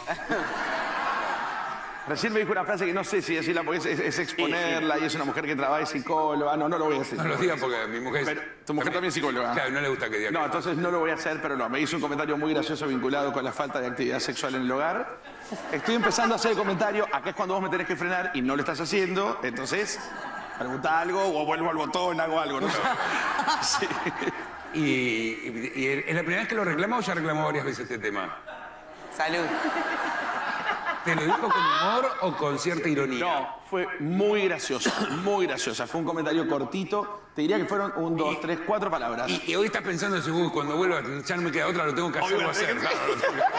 Recién me dijo una frase que no sé si decirla porque es exponerla y es una mujer que trabaja, es psicóloga. No lo voy a decir. No lo digas porque mi mujer Pero, tu mujer también es psicóloga. Claro, no le gusta que diga. No, entonces no lo voy a hacer, pero no. Me hizo un comentario muy gracioso vinculado con la falta de actividad sexual en el hogar. Estoy empezando a hacer el comentario, acá es cuando vos me tenés que frenar y no lo estás haciendo, entonces pregunta algo o vuelvo al botón, hago algo, no sé. Sí. ¿Y es la primera vez que lo reclama o ya reclamó varias veces este tema? Salud. ¿Te lo dijo con humor o con cierta ironía? No, fue muy graciosa, muy graciosa. Fue un comentario cortito, te diría que fueron 1, 2, 3, 4 palabras. Y hoy estás pensando, si cuando vuelva ya no me queda otra, lo tengo que hacer o hacer. Claro, lo tengo que hacer.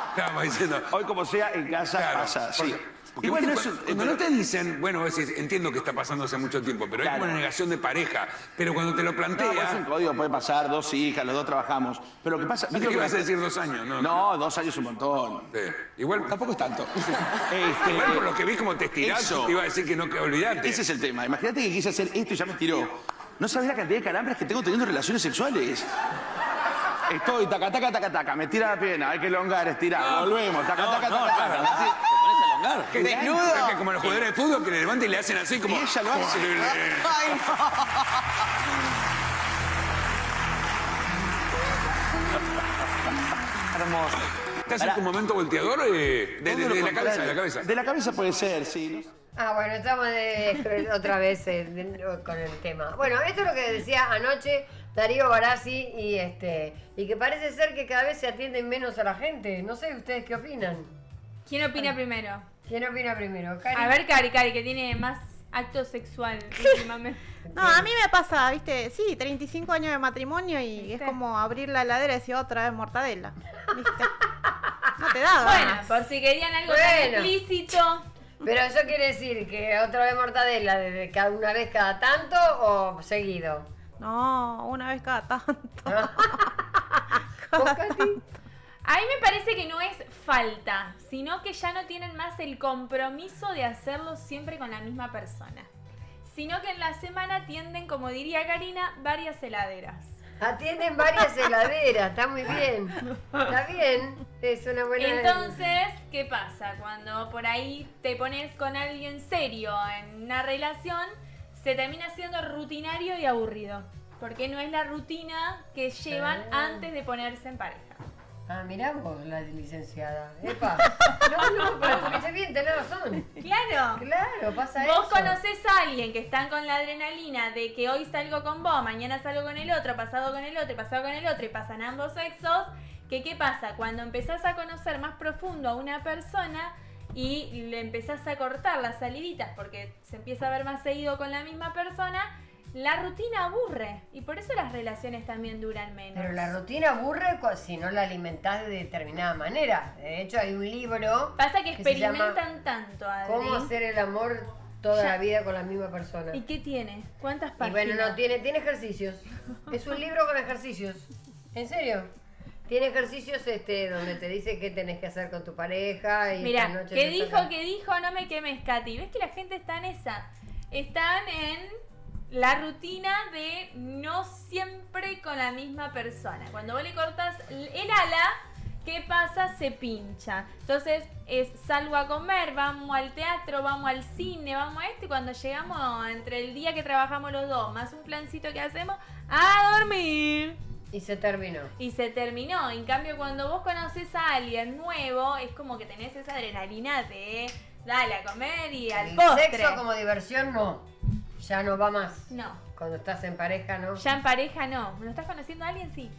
Estábamos diciendo. Hoy como sea, en casa pasa, sí. Porque Igual viste, no es un- cuando no te dicen, bueno, vos decís, entiendo que está pasando hace mucho tiempo, pero Claro. es como una negación de pareja. Pero cuando te lo No, plantea. es un código, puede pasar, 2 hijas, los 2 trabajamos. Pero lo que pasa... ¿Viste que vas a decir 2 años? No, 2 años es un montón. Sí. Igual. Tampoco es tanto. Igual por lo que vi como te estirás, Eso. te iba a decir que no que olvidarte. Ese es el tema. Imagínate que quise hacer esto y ya me tiró. No sabes la cantidad de calambres que tengo teniendo relaciones sexuales. Estoy, taca, taca, taca, taca, me tira la pierna, hay que elongar, estirar, volvemos, taca, taca, taca, taca. Que Desnudo. que como los jugadores de fútbol que le levantan y le hacen así como. Y ella lo hace. Ay, no. Hermoso. ¿Estás en un momento volteador de la cabeza, de la cabeza? De la cabeza puede ser, sí. Bueno, estamos otra vez con el tema. Bueno, esto es lo que decía anoche Darío Barassi y que parece ser que cada vez se atienden menos a la gente. No sé, ¿ustedes qué opinan? ¿Quién opina primero? ¿Quién opina primero? ¿Cari? A ver, Cari, que tiene más acto sexual últimamente. No, a mí me pasa, viste, sí, 35 años de matrimonio y es como abrir la heladera y decir otra vez mortadela. ¿Viste? No te da Bueno, ganas. por si querían algo tan explícito. Pero eso quiere decir que otra vez mortadela, desde una vez cada tanto o seguido. No, una vez cada tanto. A mí me parece que no es falta, sino que ya no tienen más el compromiso de hacerlo siempre con la misma persona. Sino que en la semana tienden, como diría Karina, varias heladeras. Atienden varias heladeras, está muy bien. Está bien, es una buena... Entonces, ¿qué pasa? Cuando por ahí te pones con alguien serio en una relación, se termina siendo rutinario y aburrido. Porque no es la rutina que llevan antes de ponerse en pareja. Mirá vos, la licenciada. Epa. No, pero estuviste bien, tenés razón. Claro. Claro, pasa eso. Vos conocés a alguien que están con la adrenalina de que hoy salgo con vos, mañana salgo con el otro, pasado con el otro y pasado con el otro y pasan ambos sexos. ¿Qué pasa? Cuando empezás a conocer más profundo a una persona y le empezás a cortar las saliditas porque se empieza a ver más seguido con la misma persona, la rutina aburre y por eso las relaciones también duran menos. Pero la rutina aburre si no la alimentás de determinada manera. De hecho, hay un libro. Pasa que se llama experimentan tanto, Adri. ¿Cómo hacer el amor toda la vida con la misma persona? ¿Y qué tiene? ¿Cuántas Y páginas? bueno, no, tiene ejercicios. Es un libro con ejercicios. ¿En serio? Tiene ejercicios donde te dice qué tenés que hacer con tu pareja. Y Mirá, esta noche que te dijo, toca- no me quemes, Katy. ¿Ves que la gente está en esa? Están en la rutina de no siempre con la misma persona. Cuando vos le cortas el ala, ¿qué pasa? Se pincha. Entonces salgo a comer, vamos al teatro, vamos al cine, vamos a esto y cuando llegamos entre el día que trabajamos los dos, más un plancito que hacemos, a dormir. Y se terminó. Y se terminó. En cambio, cuando vos conoces a alguien nuevo, es como que tenés esa adrenalina de dale a comer y al postre. El sexo como diversión no. Ya no va más. No. Cuando estás en pareja, ¿no? Ya en pareja no. ¿No estás conociendo a alguien? Sí.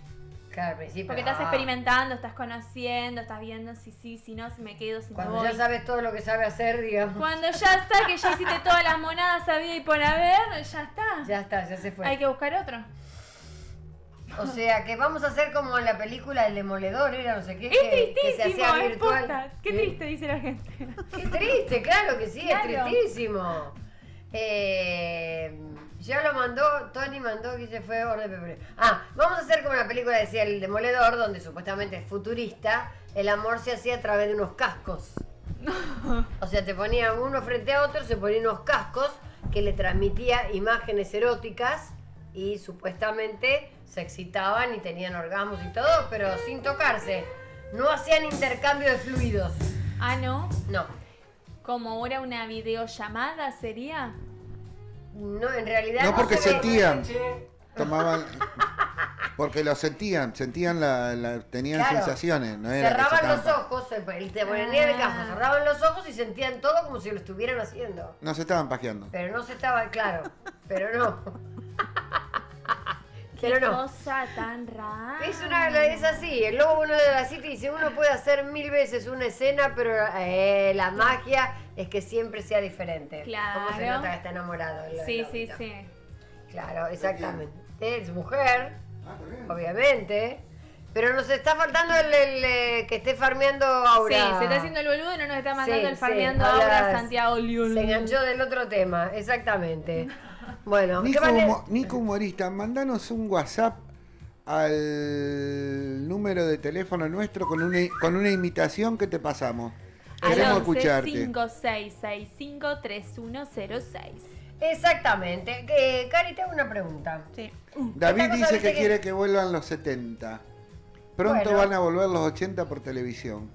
Claro, al principio. Porque estás experimentando, estás conociendo, estás viendo si sí, si no, si me quedo, si Cuando me voy. ya sabes todo lo que sabe hacer, digamos. Cuando ya está, que ya hiciste todas las monadas habidas y por haber, ya está. Ya está, ya se fue. Hay que buscar otro. O sea, que vamos a hacer como en la película El Demoledor, era no sé qué. Es que se tristísimo, hacía es virtual. posta. Qué ¿Sí? triste, dice la gente. Qué triste, claro que sí, Claro. es tristísimo. Ya lo mandó, Tony mandó que se fue orden Pepe. Vamos a hacer como la película decía El Demoledor, donde supuestamente es futurista, el amor se hacía a través de unos cascos. O sea, te ponían uno frente a otro, se ponían unos cascos que le transmitía imágenes eróticas y supuestamente se excitaban y tenían orgasmos y todo, pero sin tocarse. No hacían intercambio de fluidos. Ah, ¿no? No. Como ahora una videollamada sería. No, en realidad No, porque se ve- sentían. Tomaban. Porque lo sentían tenían Claro. sensaciones. No era que se Cerraban los estaban- ojos, te ponían en el campo, cerraban los ojos y sentían todo como si lo estuvieran haciendo. No se estaban pajeando. Pero no se estaba, claro, pero no. Qué Pero no. cosa tan rara. Es así, el lobo bueno de la city dice, uno puede hacer 1000 veces una escena, pero la magia es que siempre sea diferente. Claro. ¿Cómo se nota que está enamorado? Sí, sí, sí. Claro, exactamente. Es mujer, obviamente. Pero nos está faltando el que esté farmeando Aura. Sí, se está haciendo el boludo y no nos está mandando Sí, el farmeando sí, ahora ahora Santiago Liul. Se enganchó del otro tema, exactamente. Bueno, ¿qué Nico, manera? Nico Humorista, mandanos un WhatsApp al número de teléfono nuestro con una imitación que te pasamos. Queremos escucharte. 56653106. Exactamente. Cari, te hago una pregunta. Sí. David Esta cosa, dice viste que quiere que vuelvan los 70. Pronto Bueno. van a volver los 80 por televisión.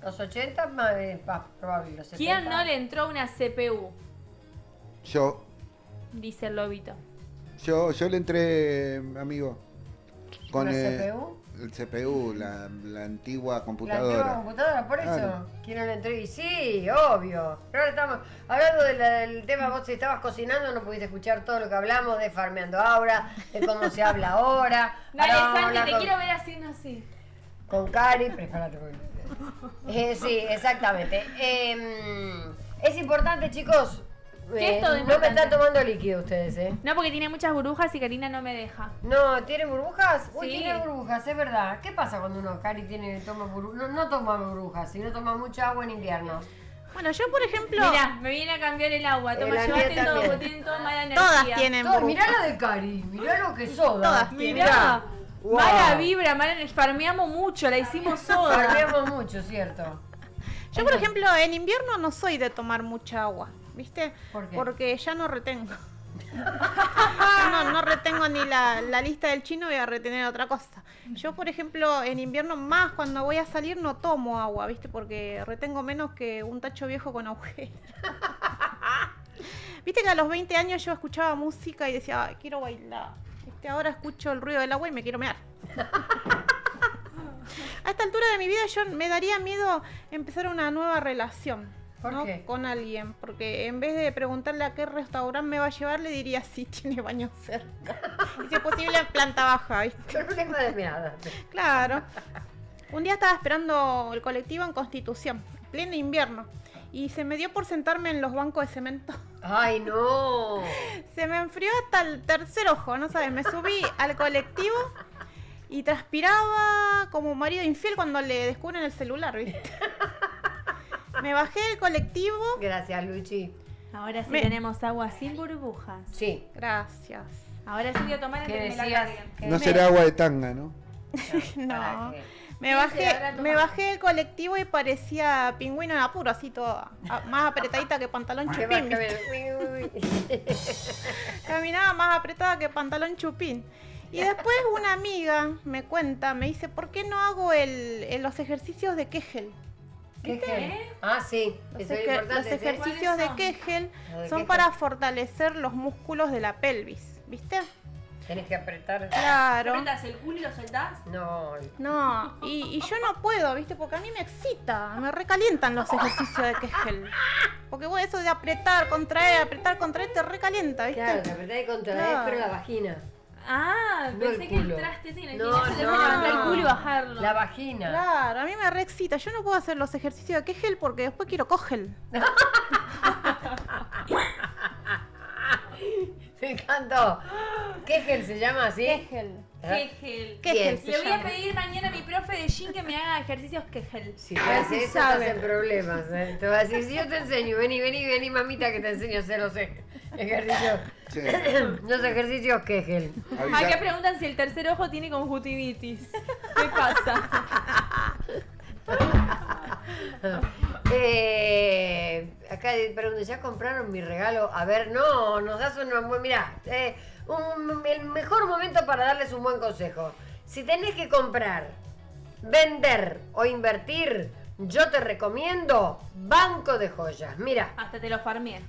Los 80, más probable los 70. ¿Quién no le entró una CPU? Yo Dice el lobito. le entré, amigo. Con ¿Una CPU? El CPU, la antigua La computadora. antigua computadora, por eso. Claro. Quieren entrar y sí, obvio. Pero ahora estamos hablando del tema, vos si estabas cocinando no pudiste escuchar todo lo que hablamos de Farmeando Aura, de cómo se habla ahora. Dale, Ahora vamos a Santi, hablar te con- quiero ver haciendo así. Con Cari, prepárate. Sí, exactamente. Es importante, chicos. ¿Qué es todo no me importante? están tomando líquido ustedes, No, porque tiene muchas burbujas y Karina no me deja. No, ¿tienen burbujas? Uy, Sí. tiene burbujas, es verdad. ¿Qué pasa cuando uno, Cari, toma burbujas? No toma burbujas, sino toma mucha agua en invierno. Bueno, yo por ejemplo... Mirá, me viene a cambiar el agua. Toma, La llevaste mía todo, también. porque tienen toda mala energía. Todas tienen Todo, burbujas. mirá la de Cari, mirá lo que soda. Todas Mirá, Wow. mala vibra, mala energía. Farmeamos mucho, la hicimos soda. Farmeamos mucho, ¿cierto? Yo, por ejemplo, en invierno no soy de tomar mucha agua, ¿viste? ¿Por qué? Porque ya no retengo. No retengo ni la lista del chino, voy a retener otra cosa. Yo, por ejemplo, en invierno más cuando voy a salir no tomo agua, ¿viste? Porque retengo menos que un tacho viejo con agujeros. Viste que a los 20 años yo escuchaba música y decía, ay, quiero bailar. ¿Viste? Ahora escucho el ruido del agua y me quiero mear. A esta altura de mi vida yo me daría miedo empezar una nueva relación. ¿Por ¿no? qué? Con alguien, porque en vez de preguntarle a qué restaurante me va a llevar, le diría si tiene baño cerca. Y si es posible en planta baja, ¿viste? Problema de meada. Claro. Un día estaba esperando el colectivo en Constitución, en pleno invierno, y se me dio por sentarme en los bancos de cemento. ¡Ay, no! Se me enfrió hasta el tercer ojo, ¿no sabes? Me subí al colectivo y transpiraba como un marido infiel cuando le descubren el celular, ¿viste? Me bajé del colectivo. Gracias, Luchi. Ahora sí tenemos agua sin burbujas. Sí. Gracias. Ahora sí voy a tomar antes ¿Qué que me la decías? carguen. No será agua de tanga, ¿no? No. Me Sí, bajé, se habrá tomado. me bajé del colectivo y parecía pingüino en apuro, así toda, más apretadita que pantalón Qué va, chupín. qué ¿viste? Caminaba más apretada que pantalón chupín. Y después una amiga me cuenta, me dice, ¿por qué no hago los ejercicios de Kegel? ¿Qué? Ah, sí. Eso es Los importante. ejercicios de Kegel Los de son Kegel. para fortalecer los músculos de la pelvis, ¿viste? Tenés que apretar. Claro. ¿Apretas el culo y lo soltás? No. No, y yo no puedo, ¿viste? Porque a mí me excita, me recalientan los ejercicios de Kegel. Porque vos eso de apretar, contraer, te recalienta, ¿viste? Claro, te apretás y contraes, Claro. pero la vagina. Ah, No pensé el que el culo. traste tiene. No, que no. levantar el culo y bajarlo. La vagina. Claro, a mí me reexcita. Yo no puedo hacer los ejercicios de Kegel porque después quiero Kogel. Me encantó. ¿Kegel se llama así? Kegel. Kegel. Kegel se Le voy a llama. pedir mañana a mi profe de gym que me haga ejercicios Kegel. Si te haces eso, estás sabe. en problemas. Te va a decir, si yo te enseño, vení, mamita, que te enseño a hacer los ejercicios. Sí. Los ejercicios Kegel. Acá preguntan si el tercer ojo tiene conjuntivitis. ¿Qué pasa? Acá preguntan, ¿ya compraron mi regalo? A ver, no, nos das una buena... Mirá, el mejor momento para darles un buen consejo. Si tenés que comprar, vender o invertir, yo te recomiendo Banco de Joyas. Mira. Hasta te lo farmeé.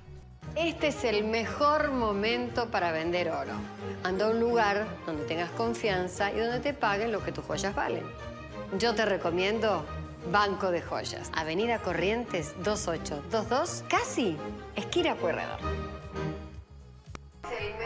Este es el mejor momento para vender oro. Anda a un lugar donde tengas confianza y donde te paguen lo que tus joyas valen. Yo te recomiendo Banco de Joyas, Avenida Corrientes 2822, casi esquina Pueyrredón.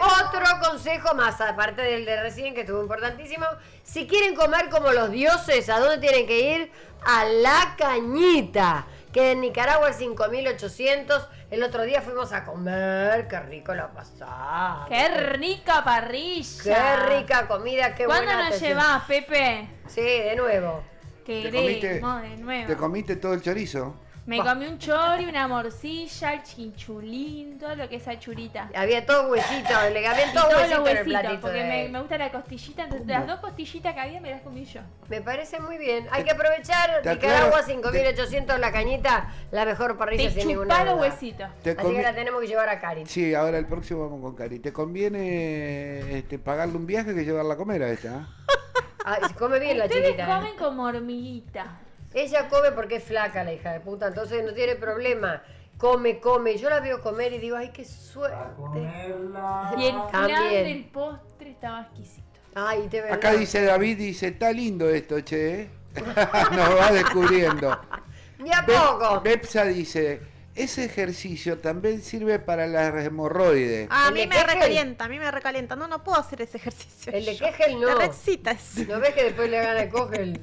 Otro consejo más, aparte del de recién, que estuvo importantísimo. Si quieren comer como los dioses, ¿a dónde tienen que ir? A La Cañita, que en Nicaragua es 5.800. El otro día fuimos a comer, qué rico la pasamos. ¡Qué rica parrilla! Qué rica comida, qué buena ¿Cuándo nos atención. llevás, Pepe? Sí, de nuevo. Queremos de nuevo. ¿Te comiste todo el chorizo? Me comí un chori, una morcilla, el chinchulín, todo lo que es achurita. Había todo huesito, le había Y todo todos huesito los en el huesitos, platito. porque de- me gusta la costillita, entonces las dos costillitas que había me las comí yo. Me parece muy bien. Hay que aprovechar. Te Nicaragua, aclaro- 5.800 La Cañita, la mejor parrilla Te sin ninguna chupá los duda. huesitos. Te Así comi- que la tenemos que llevar a Cari. Sí, ahora el próximo vamos con Cari. ¿Te conviene pagarle un viaje que llevarla a comer a esta? Ah, y se come bien la Ustedes chiquita. comen como hormiguita. Ella come porque es flaca, la hija de puta, entonces no tiene problema. Come, come. Yo la veo comer y digo, ay, qué suerte. Y el final También. del postre estaba exquisito. Ay, te veo. Acá dice David, dice, está lindo esto, che. Nos va descubriendo. Ni a poco. Bepsa dice, ese ejercicio también sirve para las hemorroides. A ¿El mí de me Kegel? recalienta, No puedo hacer ese ejercicio. El de yo. Kegel no. La recita es. ¿No ves que después le gana el Kegel?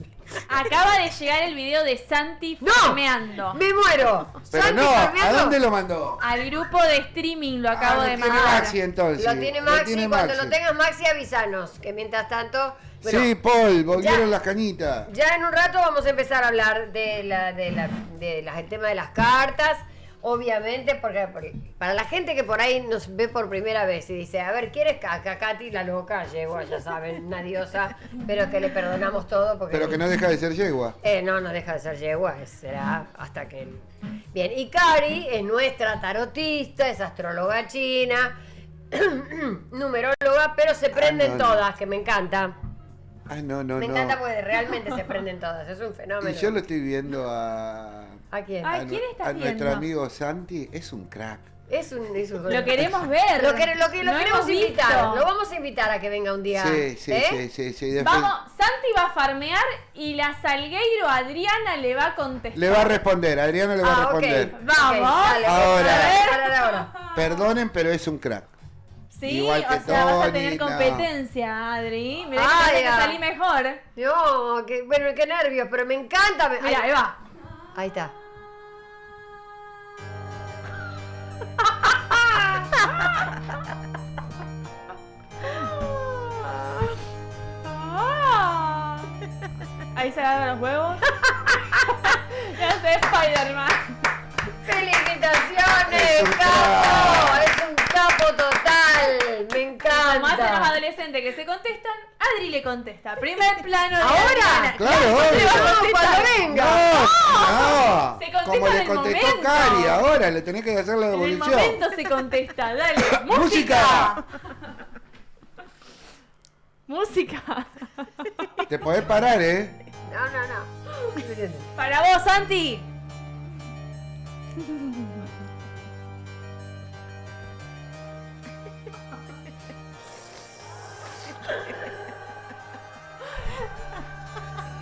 Acaba de llegar el video de Santi farmeando. ¡Me muero! Pero Santi no, farmeando. ¿a dónde lo mandó? Al grupo de streaming lo acabo de Lo tiene mandar. Maxi entonces. Lo tiene Maxi, cuando Maxi. lo tengas Maxi avísanos, que mientras tanto... bueno, Sí, Paul, volvieron ya- las cañitas. ya en un rato vamos a empezar a hablar el tema de las cartas, obviamente, porque para la gente que por ahí nos ve por primera vez y dice, a ver, ¿quieres acá Katy, la loca, yegua, ya saben, una diosa, pero que le perdonamos todo porque... Pero que no deja de ser yegua. No deja de ser yegua, será hasta que... Bien, y Cari es nuestra tarotista, es astróloga china, numeróloga, pero se prenden no. todas, que me encanta. Ay, no. Me encanta porque realmente se prenden todas, es un fenómeno. Y yo lo estoy viendo a... ¿A quién? Ay, ¿quién estás a nuestro viendo? amigo Santi, es un crack. Es un Lo queremos ver. Lo No queremos hemos invitar. visto. Lo vamos a invitar a que venga un día. Sí. Vamos, Santi va a farmear y la Salgueiro Adriana le va a contestar. Le va a responder, Adriano le va a responder. Vamos. Dale, Ahora. Perdonen, pero es un crack. Sí, Igual que o sea, vas a tener Tony, no. competencia, Adri. Mirá Ay, que ah. salí mejor. No, qué nervios, pero me encanta. Mira, ahí va. Ahí está. Ahí se agarran los huevos. Ya sé, Spider-Man. ¡Felicitaciones, Es un capo! Es un capo total. Me encanta. Como hacen los adolescentes que se contestan, Adri le contesta. Primer plano de ¿Ahora? Adriana. Claro, ¿cuándo le va a obvio. contestar? Cuando venga. No, Se contesta como en le el contestó momento. Cari, ahora le tenés que hacer la En el devolución. momento se contesta. Dale. ¡Música! Música. Te podés parar, ¿eh? No. Suficiente. Para vos, Santi.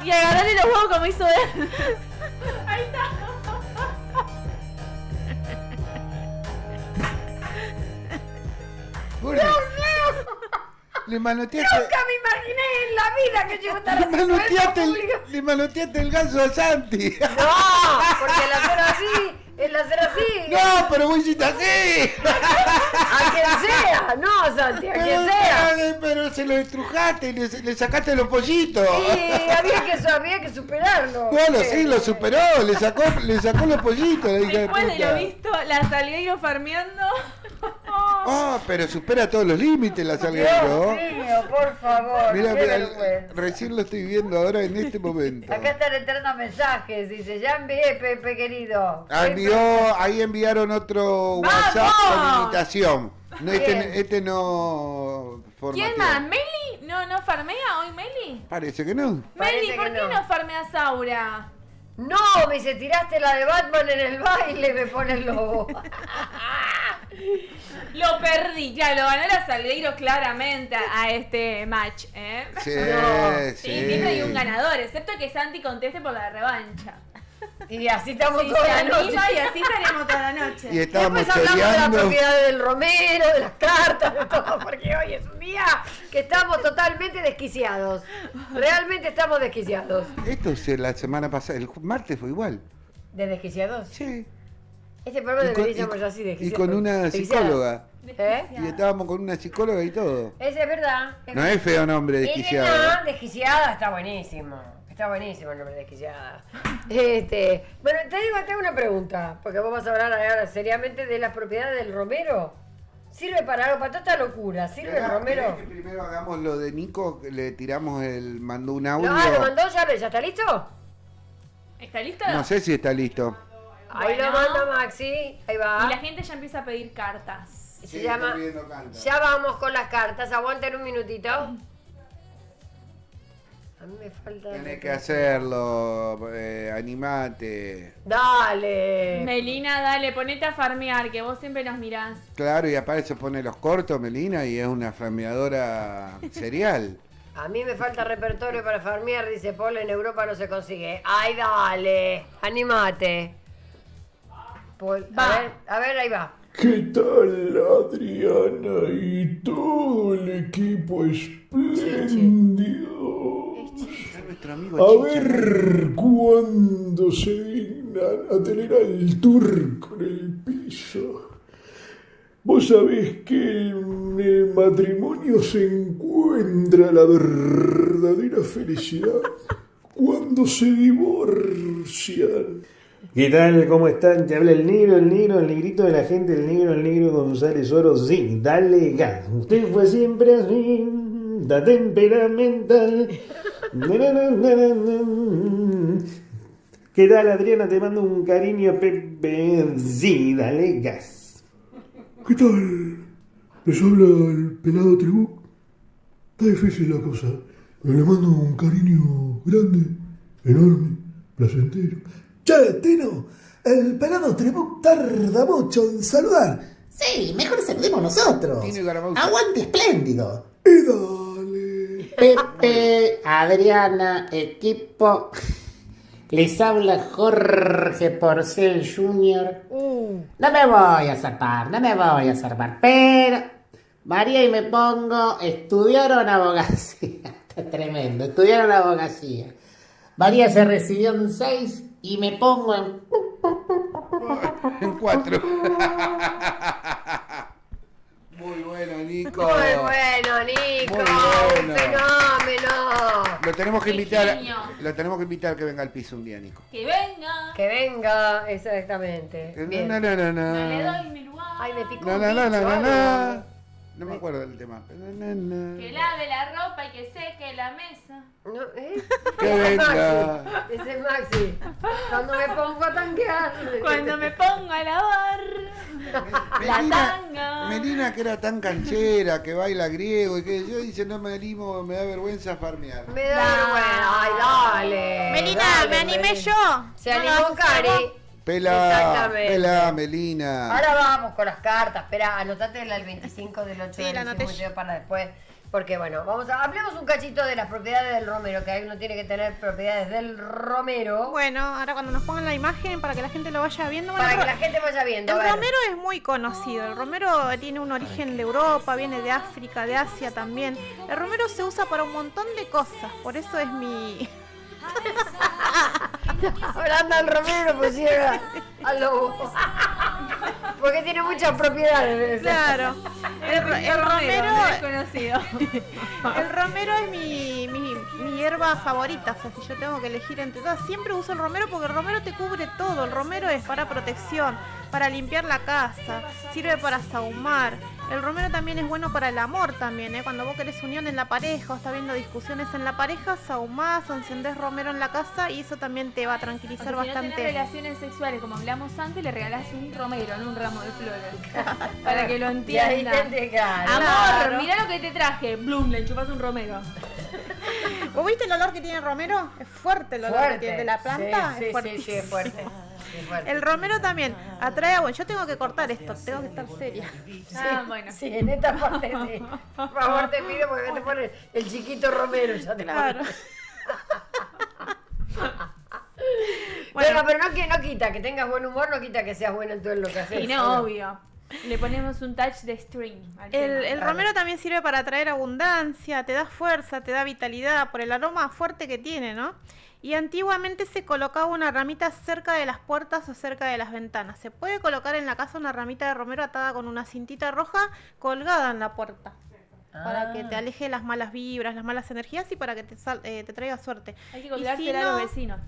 Y agarrarle los huevos como hizo él. Ahí está. Bueno, le manoteaste. Nunca me imaginé en la vida que yo iba a estar Le haciendo manoteaste, esto público. le manoteaste el ganso a Santi. No, porque el hacer así, el hacer así. No, pero vos hiciste así. A quien sea, no, Santi, a quien sea. Pero se lo estrujaste y le sacaste los pollitos. Y había que superarlo. Bueno, sí, lo superó, le sacó los pollitos. la hija de Después de puta. lo visto, la Salgueiro farmeando. Ah, pero supera todos los límites la Dios Salguero. mío, por favor. Mira, qué mira, vergüenza. recién lo estoy viendo ahora en este momento. Acá están entrando mensajes, dice, ya envié, Pepe querido. Ahí enviaron otro WhatsApp con imitación. No, Bien. este no formateó. ¿Quién más? ¿Meli? ¿No farmea hoy Meli? Parece que no. Parece Meli, ¿por que qué no farmeas Aura? No, me dice, tiraste la de Batman en el baile, me pone el lobo. Lo perdí, ya lo ganó la Salgueiro claramente a este match, ¿eh? Sí, Sí, sí. siempre hay un ganador, excepto que Santi conteste por la revancha. Y así estamos Sí, toda se la anima noche. y así estaremos toda la noche. Y estábamos Después hablamos de la choreando. propiedad del Romero, de las cartas, de todo, porque hoy es un día que estamos totalmente desquiciados. Realmente estamos desquiciados. Esto es la semana pasada, el martes fue igual. ¿De desquiciados? Sí. Este programa Y con- debería llamarse así, Y desquiciados. con una Desquiciados. psicóloga. ¿Eh? Y estábamos con una psicóloga y todo. Ese es verdad. No es feo nombre, desquiciado. No, desquiciada está buenísimo. Está buenísimo el nombre de desquiciada. Bueno, te hago una pregunta, porque vamos a hablar ahora seriamente de las propiedades del Romero. ¿Sirve para algo, para toda esta locura? ¿Sirve el Romero? Que primero hagamos lo de Nico, que le tiramos mandó un audio. No, ¿lo mandó ya? ¿Ya está listo? ¿Está listo? No sé si está listo. Ahí lo Bueno. manda Maxi, ahí va. Y la gente ya empieza a pedir cartas. Se llama. Ya vamos con las cartas, aguanten un minutito. A mí me falta. Tenés que hacerlo, animate. Dale. Melina, dale, ponete a farmear, que vos siempre nos mirás. Claro, y aparte se pone los cortos, Melina, y es una flameadora serial. A mí me falta repertorio para farmear, dice Paul, en Europa no se consigue. ¡Ay, dale! ¡Animate! Paul, a ver, ahí va. ¿Qué tal, Adriana y todo el equipo espléndido? A ver cuándo se dignan a tener al turco en el piso. Vos sabés que en el matrimonio se encuentra la verdadera felicidad cuando se divorcian. ¿Qué tal? ¿Cómo están? Te habla el negrito de la gente, el negro González Oro. Sí, dale gas. Usted fue siempre así, da temperamental. ¿Qué tal, Adriana? Te mando un cariño, Pepe. Sí, dale gas. ¿Qué tal? Les habla el pelado Trebuch. Está difícil la cosa, pero le mando un cariño grande, enorme, placentero. Che, Tino, el pelado Trebuch tarda mucho en saludar. Sí, mejor saludemos nosotros. Aguante espléndido. Y dale. Pepe, Adriana, equipo. Les habla Jorge Porcel Jr. No me voy a zarpar, pero María y me pongo, estudiaron abogacía. Está tremendo, estudiaron abogacía. María se recibió en 6 y me pongo en 4. Muy bueno, Nico. Muy bueno, Nico. Muy bueno. Un fenómeno. Lo tenemos que invitar que venga al piso un día, Nico. Que venga. Que venga, exactamente. Bien. No. No le doy mi lugar. Ay, me picó No. un bicho. No me acuerdo del tema. Que lave la ropa y que seque la mesa. No, Que venga. Ese es Maxi. Cuando me pongo a tanquear. Cuando me pongo a lavar la tanga. Melina, que era tan canchera, que baila griego y que yo dice no me animo, me da vergüenza farmear. Me da vergüenza. Ay, dale. Melina, dale, me animé Melina. yo. Se No, animó no, Cari. Pela, Melina. Ahora vamos con las cartas. Espera, anotate el 25 del 8 Sí, de la anoté diciembre para después. Porque bueno, hablemos un cachito de las propiedades del romero, que uno tiene que tener propiedades del romero. Bueno, ahora cuando nos pongan la imagen para que la gente lo vaya viendo. Para que la gente vaya viendo. El a ver. romero es muy conocido. El romero tiene un origen de Europa, viene de África, de Asia también. El romero se usa para un montón de cosas. Por eso es mi... Hablando al romero, pues llega al lobo. Porque tiene muchas propiedades. Claro. El romero es conocido. El romero es mi hierba favorita. O sea, si yo tengo que elegir entre todas, siempre uso el romero porque el romero te cubre todo. El romero es para protección, para limpiar la casa, sirve para sahumar. El romero también es bueno para el amor también, ¿eh? Cuando vos querés unión en la pareja o está viendo discusiones en la pareja, sahumás o encendés romero en la casa y eso también te va a tranquilizar O sea, si bastante. no tenés relaciones sexuales, como hablamos antes, le regalás un romero, no un ramo de flores. Para que lo entienda. Y ahí te entiendas. Amor, Claro. mirá lo que te traje. Blum, le enchufás un romero. ¿Vos viste el olor que tiene el romero? Es fuerte el olor que tiene de la planta. Sí, es sí, fuertísimo. sí, es fuerte. Sí, es fuerte. El romero también atrae a... Bueno, yo tengo que cortar esto, tengo que estar seria. Bueno. Sí, en esta parte sí. Por favor, te pido porque te pones el chiquito romero. Ya te Claro. Bueno, pero no quita que tengas buen humor, no quita que seas bueno en todo lo que haces. Y no, obvio. Le ponemos un touch de string. al El tema. romero también sirve para atraer abundancia, te da fuerza, te da vitalidad por el aroma fuerte que tiene, ¿no? Y antiguamente se colocaba una ramita cerca de las puertas o cerca de las ventanas. Se puede colocar en la casa una ramita de romero atada con una cintita roja colgada en la puerta. Para que te aleje las malas vibras, las malas energías y para que te traiga suerte. Hay que Y colgársela si a no- los vecinos.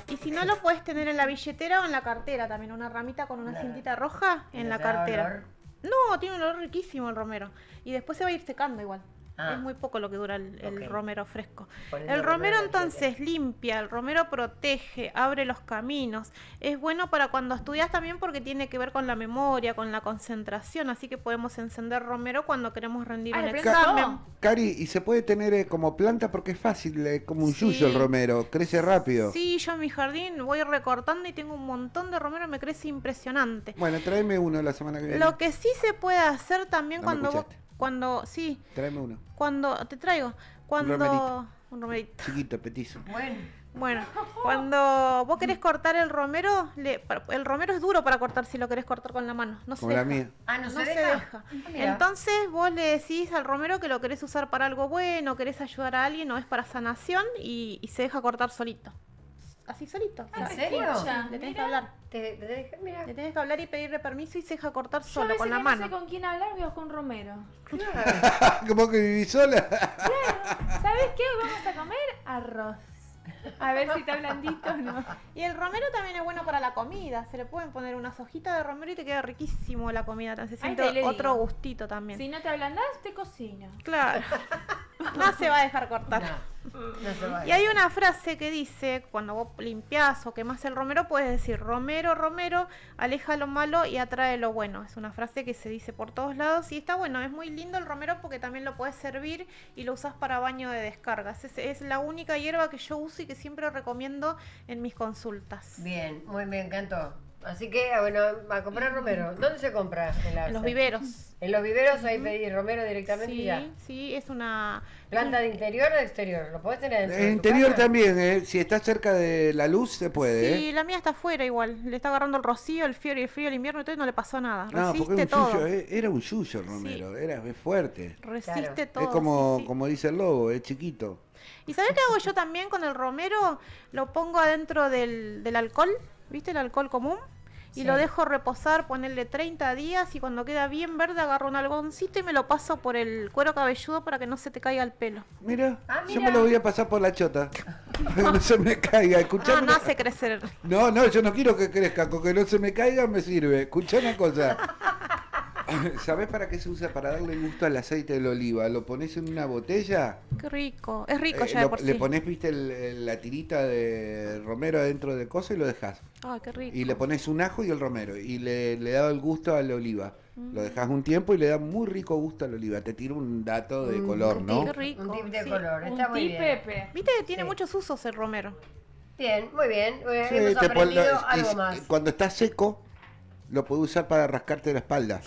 Y si no, lo puedes tener en la billetera o en la cartera también. Una ramita con una cintita roja en la cartera. No, tiene un olor riquísimo el romero. Y después se va a ir secando igual. Ah. Es muy poco lo que dura el romero fresco. Ponele El romero romero entonces limpia, el romero protege, abre los caminos. Es bueno para cuando estudias también porque tiene que ver con la memoria, con la concentración. Así que podemos encender romero cuando queremos rendir un examen. Cari, y se puede tener como planta porque es fácil, como un Sí. yuyo el romero, crece rápido. Sí, yo en mi jardín voy recortando y tengo un montón de romero, me crece impresionante. Bueno, tráeme uno la semana que viene. Lo que sí se puede hacer también No me cuando vos, escuchaste. sí, Tráeme uno. cuando te traigo, Cuando... Un romerito. Chiquito, petizo. Bueno, cuando vos querés cortar el romero, el romero es duro para cortar si lo querés cortar con la mano. No se Como la deja. mía. Ah, no No se se deja. deja. Mira. Entonces vos le decís al romero que lo querés usar para algo bueno, querés ayudar a alguien o es para sanación y se deja cortar solito. Así solito. ¿En serio? Sí, le tenés que hablar. Mira. Le tenés que hablar y pedirle permiso y se deja cortar Yo a solo veces con la que mano. no sé con quién hablar, veo con Romero. ¿Cómo que vivís sola? ¿Sabes qué? Hoy vamos a comer arroz. A ver si está blandito o no. Y el romero también es bueno para la comida. Se le pueden poner unas hojitas de romero y te queda riquísimo la comida. Se Ahí siente te le otro digo. gustito también. Si no te ablandás, te cocino. Claro. No se va a dejar cortar. No se va a Y hay una frase que dice, cuando vos limpiás o quemás el romero, puedes decir, romero, romero, aleja lo malo y atrae lo bueno. Es una frase que se dice por todos lados y está bueno, es muy lindo el romero porque también lo podés servir y lo usás para baño de descargas. Es la única hierba que yo uso y que siempre recomiendo en mis consultas. Bien, muy bien, encantó. Así que, bueno, a comprar romero. ¿Dónde se compra? En los viveros. En los viveros ahí pedís romero directamente y ya. Sí, es una... ¿Planta de interior o de exterior? ¿Lo podés tener dentro En de tu interior casa? también, si está cerca de la luz se puede. Sí, la mía está afuera igual. Le está agarrando el rocío, el frío y el frío, el invierno y todo y no le pasó nada. No, porque Resiste es un todo. suyo, era un suyo el romero, es fuerte. Resiste todo. Es como, sí, sí. como dice el lobo, es chiquito. ¿Y sabés qué hago yo también con el romero? Lo pongo adentro del alcohol, ¿viste? El alcohol común. Y Sí. lo dejo reposar, ponerle 30 días y cuando queda bien verde agarro un algodoncito y me lo paso por el cuero cabelludo para que no se te caiga el pelo. Mira, Ah, yo me lo voy a pasar por la chota. No se me caiga, escuchame. No hace crecer. No, yo no quiero que crezca, con que no se me caiga me sirve. Escuchá una cosa. ¿Sabés para qué se usa? Para darle gusto al aceite de oliva. Lo pones en una botella. Qué rico. Es rico ya de por sí. Le pones, viste, la tirita de romero adentro de cosa y lo dejas. Ay, qué rico. Y le pones un ajo y el romero. Y le da el gusto a la oliva. Lo dejas un tiempo y le da muy rico gusto a la oliva. Te tiro un dato de color, ¿no? Qué rico. Un tip de sí. color, está muy bien. Pepe. Viste que tiene muchos usos el romero. Bien, muy bien. Sí, Hemos te aprendido pon- algo y- más. Cuando está seco, lo puedes usar para rascarte la espalda.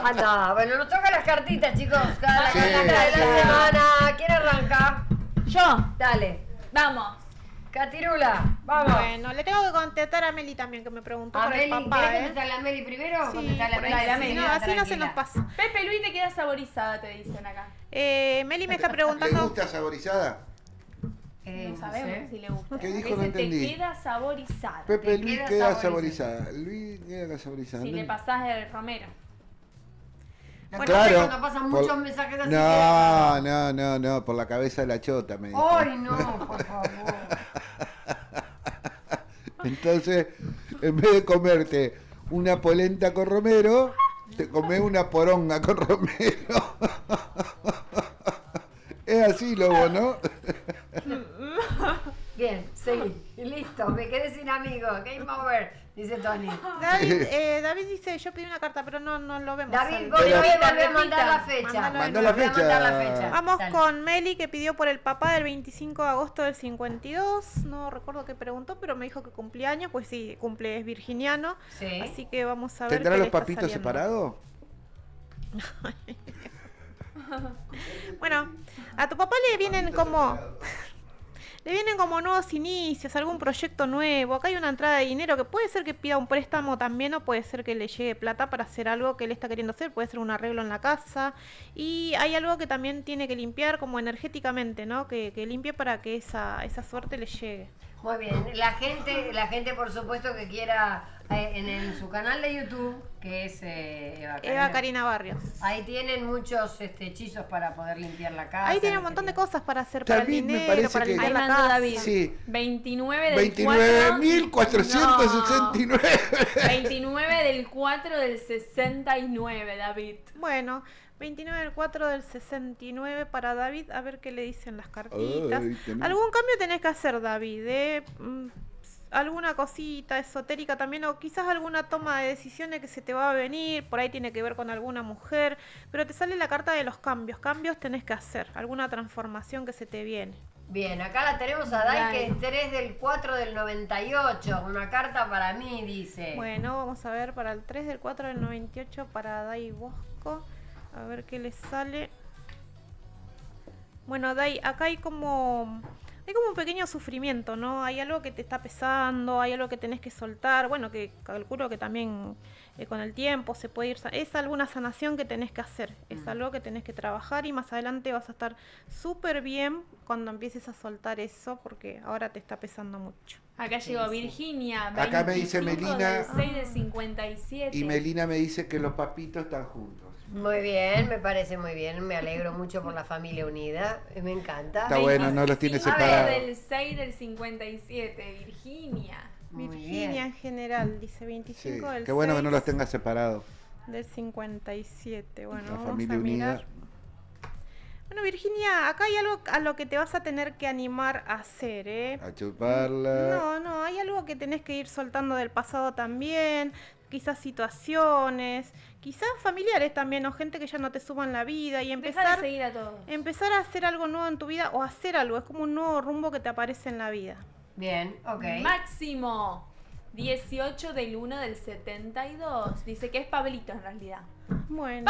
Anda, bueno, nos tocan las cartitas, chicos. Cada Sí, cartita de la sí. semana. ¿Quién arranca? Yo. Dale. Vamos. Catirula, vamos. Bueno, le tengo que contestar a Meli también, que me preguntó A por el Meli, papá, ¿querés ¿eh? contestarle a Meli primero? Sí, Contestarle a por Meli. ahí, Dale, sí, Meli, no, así no se tranquila. nos pasa. Pepe Luis te queda saborizada, te dicen acá. Meli me está ¿Le preguntando... gusta saborizada? No sabemos si le gusta. ¿Qué dijo? Dice, No entendí. te queda saborizada. Pepe Te Luis queda queda saborizada. saborizada. Luis queda saborizada. Si le pasás el romero. Lo que pasa es cuando pasan por- muchos mensajes así. No, por la cabeza de la chota me dijo. ¡Ay, no, por favor! Entonces, en vez de comerte una polenta con romero, te comes una poronga con romero. Es así, lobo, ¿no? Bien, seguí. Y listo, me quedé sin amigos. Game over, dice Tony. David dice, yo pedí una carta, pero no lo vemos. David, vos todavía volvés a mandar la fecha. Mandá la Voy a mandar la fecha. Vamos Dale. con Meli, que pidió por el papá del 25 de agosto del 52. No recuerdo qué preguntó, pero me dijo que cumplía años. Pues sí, es virginiano. Sí. Así que vamos a ver. ¿Tendrá qué los le está papitos saliendo. separados? Bueno, a tu papá le vienen como... Le vienen como nuevos inicios, algún proyecto nuevo. Acá hay una entrada de dinero que puede ser que pida un préstamo también o puede ser que le llegue plata para hacer algo que él está queriendo hacer. Puede ser un arreglo en la casa. Y hay algo que también tiene que limpiar como energéticamente, ¿no? Que limpie para que esa suerte le llegue. Muy bien, la gente por supuesto que quiera en su canal de YouTube, que es Eva Karina Barrios. Ahí tienen muchos hechizos para poder limpiar la casa. Ahí tiene un montón de cosas para hacer, para el También me dinero, parece para que- limpiar Ahí la mandó casa. David. Sí. 29 del 4. 29.469. 29 del 4 del 69, David. Bueno, 29 del 4 del 69 para David, a ver qué le dicen las cartitas. Ay, tenés- Algún cambio tenés que hacer, David, alguna cosita esotérica también, o quizás alguna toma de decisiones que se te va a venir, por ahí tiene que ver con alguna mujer, pero te sale la carta de los cambios tenés que hacer, alguna transformación que se te viene. Bien, acá la tenemos a Dai, que es 3 del 4 del 98. Una carta para mí, dice. Bueno, vamos a ver para el 3 del 4 del 98 para Dai Bosco, a ver qué le sale. Bueno, Dai, acá hay como un pequeño sufrimiento, ¿no? Hay algo que te está pesando, hay algo que tenés que soltar, bueno, que calculo que también con el tiempo se puede ir... Es alguna sanación que tenés que hacer, es algo que tenés que trabajar y más adelante vas a estar súper bien cuando empieces a soltar eso, porque ahora te está pesando mucho. Acá llegó Virginia, Acá me dice 25 Melina. del 6 del 57. Y Melina me dice que los papitos están juntos. Muy bien, me parece muy bien. Me alegro mucho por la familia unida. Me encanta. Está bueno, no los tiene 25 separados. del 6 del 57, Virginia. Virginia en general, dice Sí, 25 del qué bueno que 6 no los tengas separados. del 57. Bueno, La vamos familia a mirar. unida. Bueno, Virginia, acá hay algo a lo que te vas a tener que animar a hacer, ¿eh? A chuparla. No, hay algo que tenés que ir soltando del pasado también, quizás situaciones, quizás familiares también, o gente que ya no te suman la vida y Dejar de seguir a todos. empezar a hacer algo nuevo en tu vida o hacer algo, es como un nuevo rumbo que te aparece en la vida. Bien, ok. Máximo 18 del 1 del 72. Dice que es Pablito en realidad. Bueno.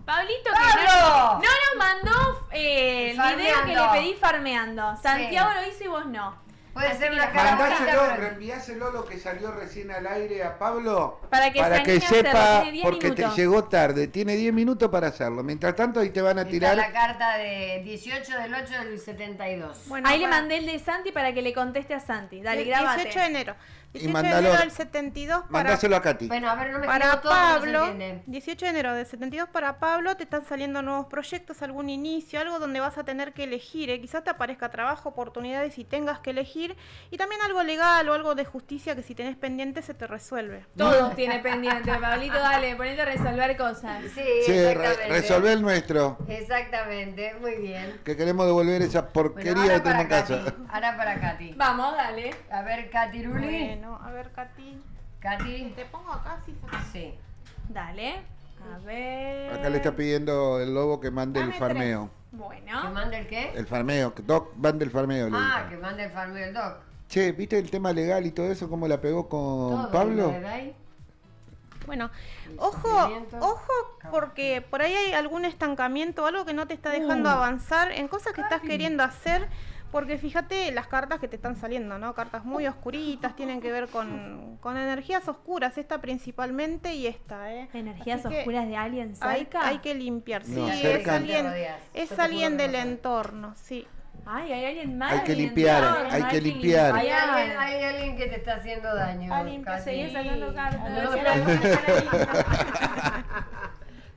Pablito que ¡Pablo! no nos mandó el video que le Farmeando. pedí farmeando. Santiago lo hizo y vos no. Puede Así ser que una la- cara Mandáselo, bonita, pero- reenviáselo lo que salió recién al aire a Pablo. Para que se anime a hacerlo, sepa, tiene 10 porque minutos. llegó tarde. Tiene 10 minutos para hacerlo. Mientras tanto, ahí te van a Está tirar. la carta de 18 del 8 del 72. Bueno, Ahí le para- mandé el de Santi para que le conteste a Santi. Dale, el grabate. 18 de enero. Y 18 de mandalo- enero del 72 para... Mandáselo a Katy. Bueno, a ver, no me Para escribo todo, no se Pablo, entiende. 18 de enero del 72 para Pablo, te están saliendo nuevos proyectos, algún inicio, algo donde vas a tener que elegir, quizás te aparezca trabajo, oportunidades y tengas que elegir, y también algo legal o algo de justicia que si tenés pendiente se te resuelve. Todos tiene pendiente, Pablito, dale, ponete a resolver cosas. Sí, Sí, exactamente. resolver el nuestro. Exactamente, muy bien. Que queremos devolver esa Bueno, porquería ahora que tenemos para en casa. Katy. Ahora para Katy. Vamos, dale. A ver, Katy Ruli. Bueno, a ver, Katy. Katy. Te pongo acá, sí. Sí. Dale. A ver. Acá le está pidiendo el lobo que mande el Dame farmeo. ¿Que Bueno. mande el qué? El farmeo. Doc, mande el farmeo. le Ah, dijo. que mande el farmeo del doc. Che, ¿viste el tema legal y todo eso? ¿Cómo la pegó con Todo, Pablo? ¿le dais? Bueno, ojo, sufrimiento. ojo, porque por ahí hay algún estancamiento, algo que no te está dejando avanzar en cosas que estás queriendo hacer, porque fíjate las cartas que te están saliendo, ¿no? Cartas muy oscuritas, tienen que ver con energías oscuras, esta principalmente y esta, ¿eh? Energías Así que oscuras de alguien Hay, cerca. hay que limpiar, sí, No, es cerca. alguien, Yo es te alguien juro que del no sé. entorno, sí. Ay, hay alguien más. Hay que alguien limpiar, más, hay que limpiar. Hay alguien que te está haciendo daño. Alguien que Katy. Seguí sacando cartas. No, Si era alguien que está ahí.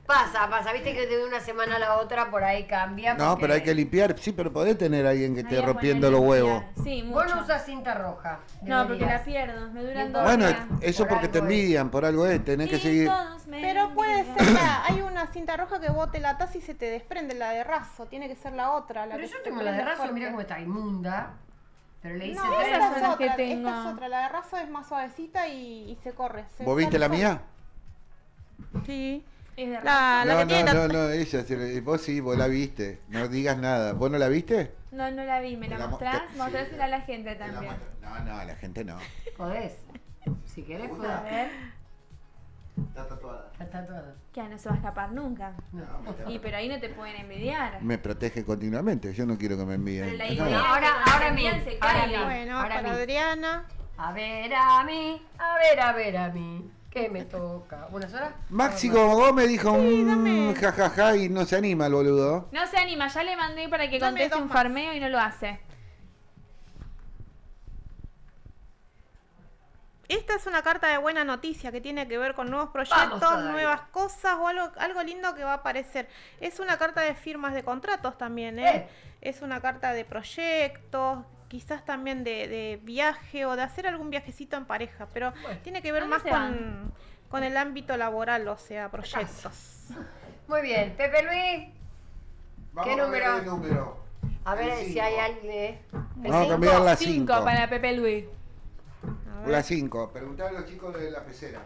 Pasa, viste que de una semana a la otra por ahí cambia. No, porque pero hay que limpiar. Sí, pero podés tener a alguien que esté Ahí a rompiendo poner los limpiar. huevos. Sí, Vos mucho. no usas cinta roja. No, porque la deberías. pierdo. Me duran Bien, 2 Bueno, días. eso Por porque te algo es. envidian, por algo es. Tenés que Y seguir. todos me Pero puede envidian. ser, hay una cinta roja que vos te la atás y se te desprende, la de raso, tiene que ser la otra. La Pero que yo se tengo te la de prende raso, fuerte. mira cómo está inmunda. Pero le hice No, tres. esas esta son es las que otra, tengo. esta es otra, la de raso es más suavecita y se corre. ¿Vos viste la mía? Sí. Es de La No, que no, tiene no, no, ella, vos sí, vos la viste. No digas nada. ¿Vos no la viste? No, no la vi. ¿Me la La mo- mostrás? sí. Mostrásela a la gente Te la también. muestro. No, la gente no. Podés. Si querés, A podés. ver. Está tatuada. Está tatuado. Que no se va a escapar nunca. Y pero ahí no te pueden envidiar. Me protege continuamente. Yo no quiero que me envíen. Pero la No. idea No, ahora es que cuando a mí, envían se ahora a caigan. mí. Bueno, Ahora para a mí. Adriana. A ver a mí, a ver a mí. ¿Qué me toca? ¿Una sola? Máximo Gómez dijo un jajaja y no se anima el boludo. No se anima, ya le mandé para que Dame conteste dos un más. farmeo y no lo hace. Esta es una carta de buena noticia que tiene que ver con nuevos Vamos proyectos, todavía. nuevas cosas o algo lindo que va a aparecer. Es una carta de firmas de contratos también, ¿eh? Es una carta de proyectos, quizás también de viaje o de hacer algún viajecito en pareja, pero tiene que ver ¿Dónde más se van? con el ámbito laboral, o sea, proyectos. Muy bien. Pepe Luis. Vamos ¿Qué a número? cambiar el número. A ver El si cinco. hay alguien. Vamos a cambiar la 5 5. para Pepe Luis. La 5. Preguntale a los chicos de la pecera.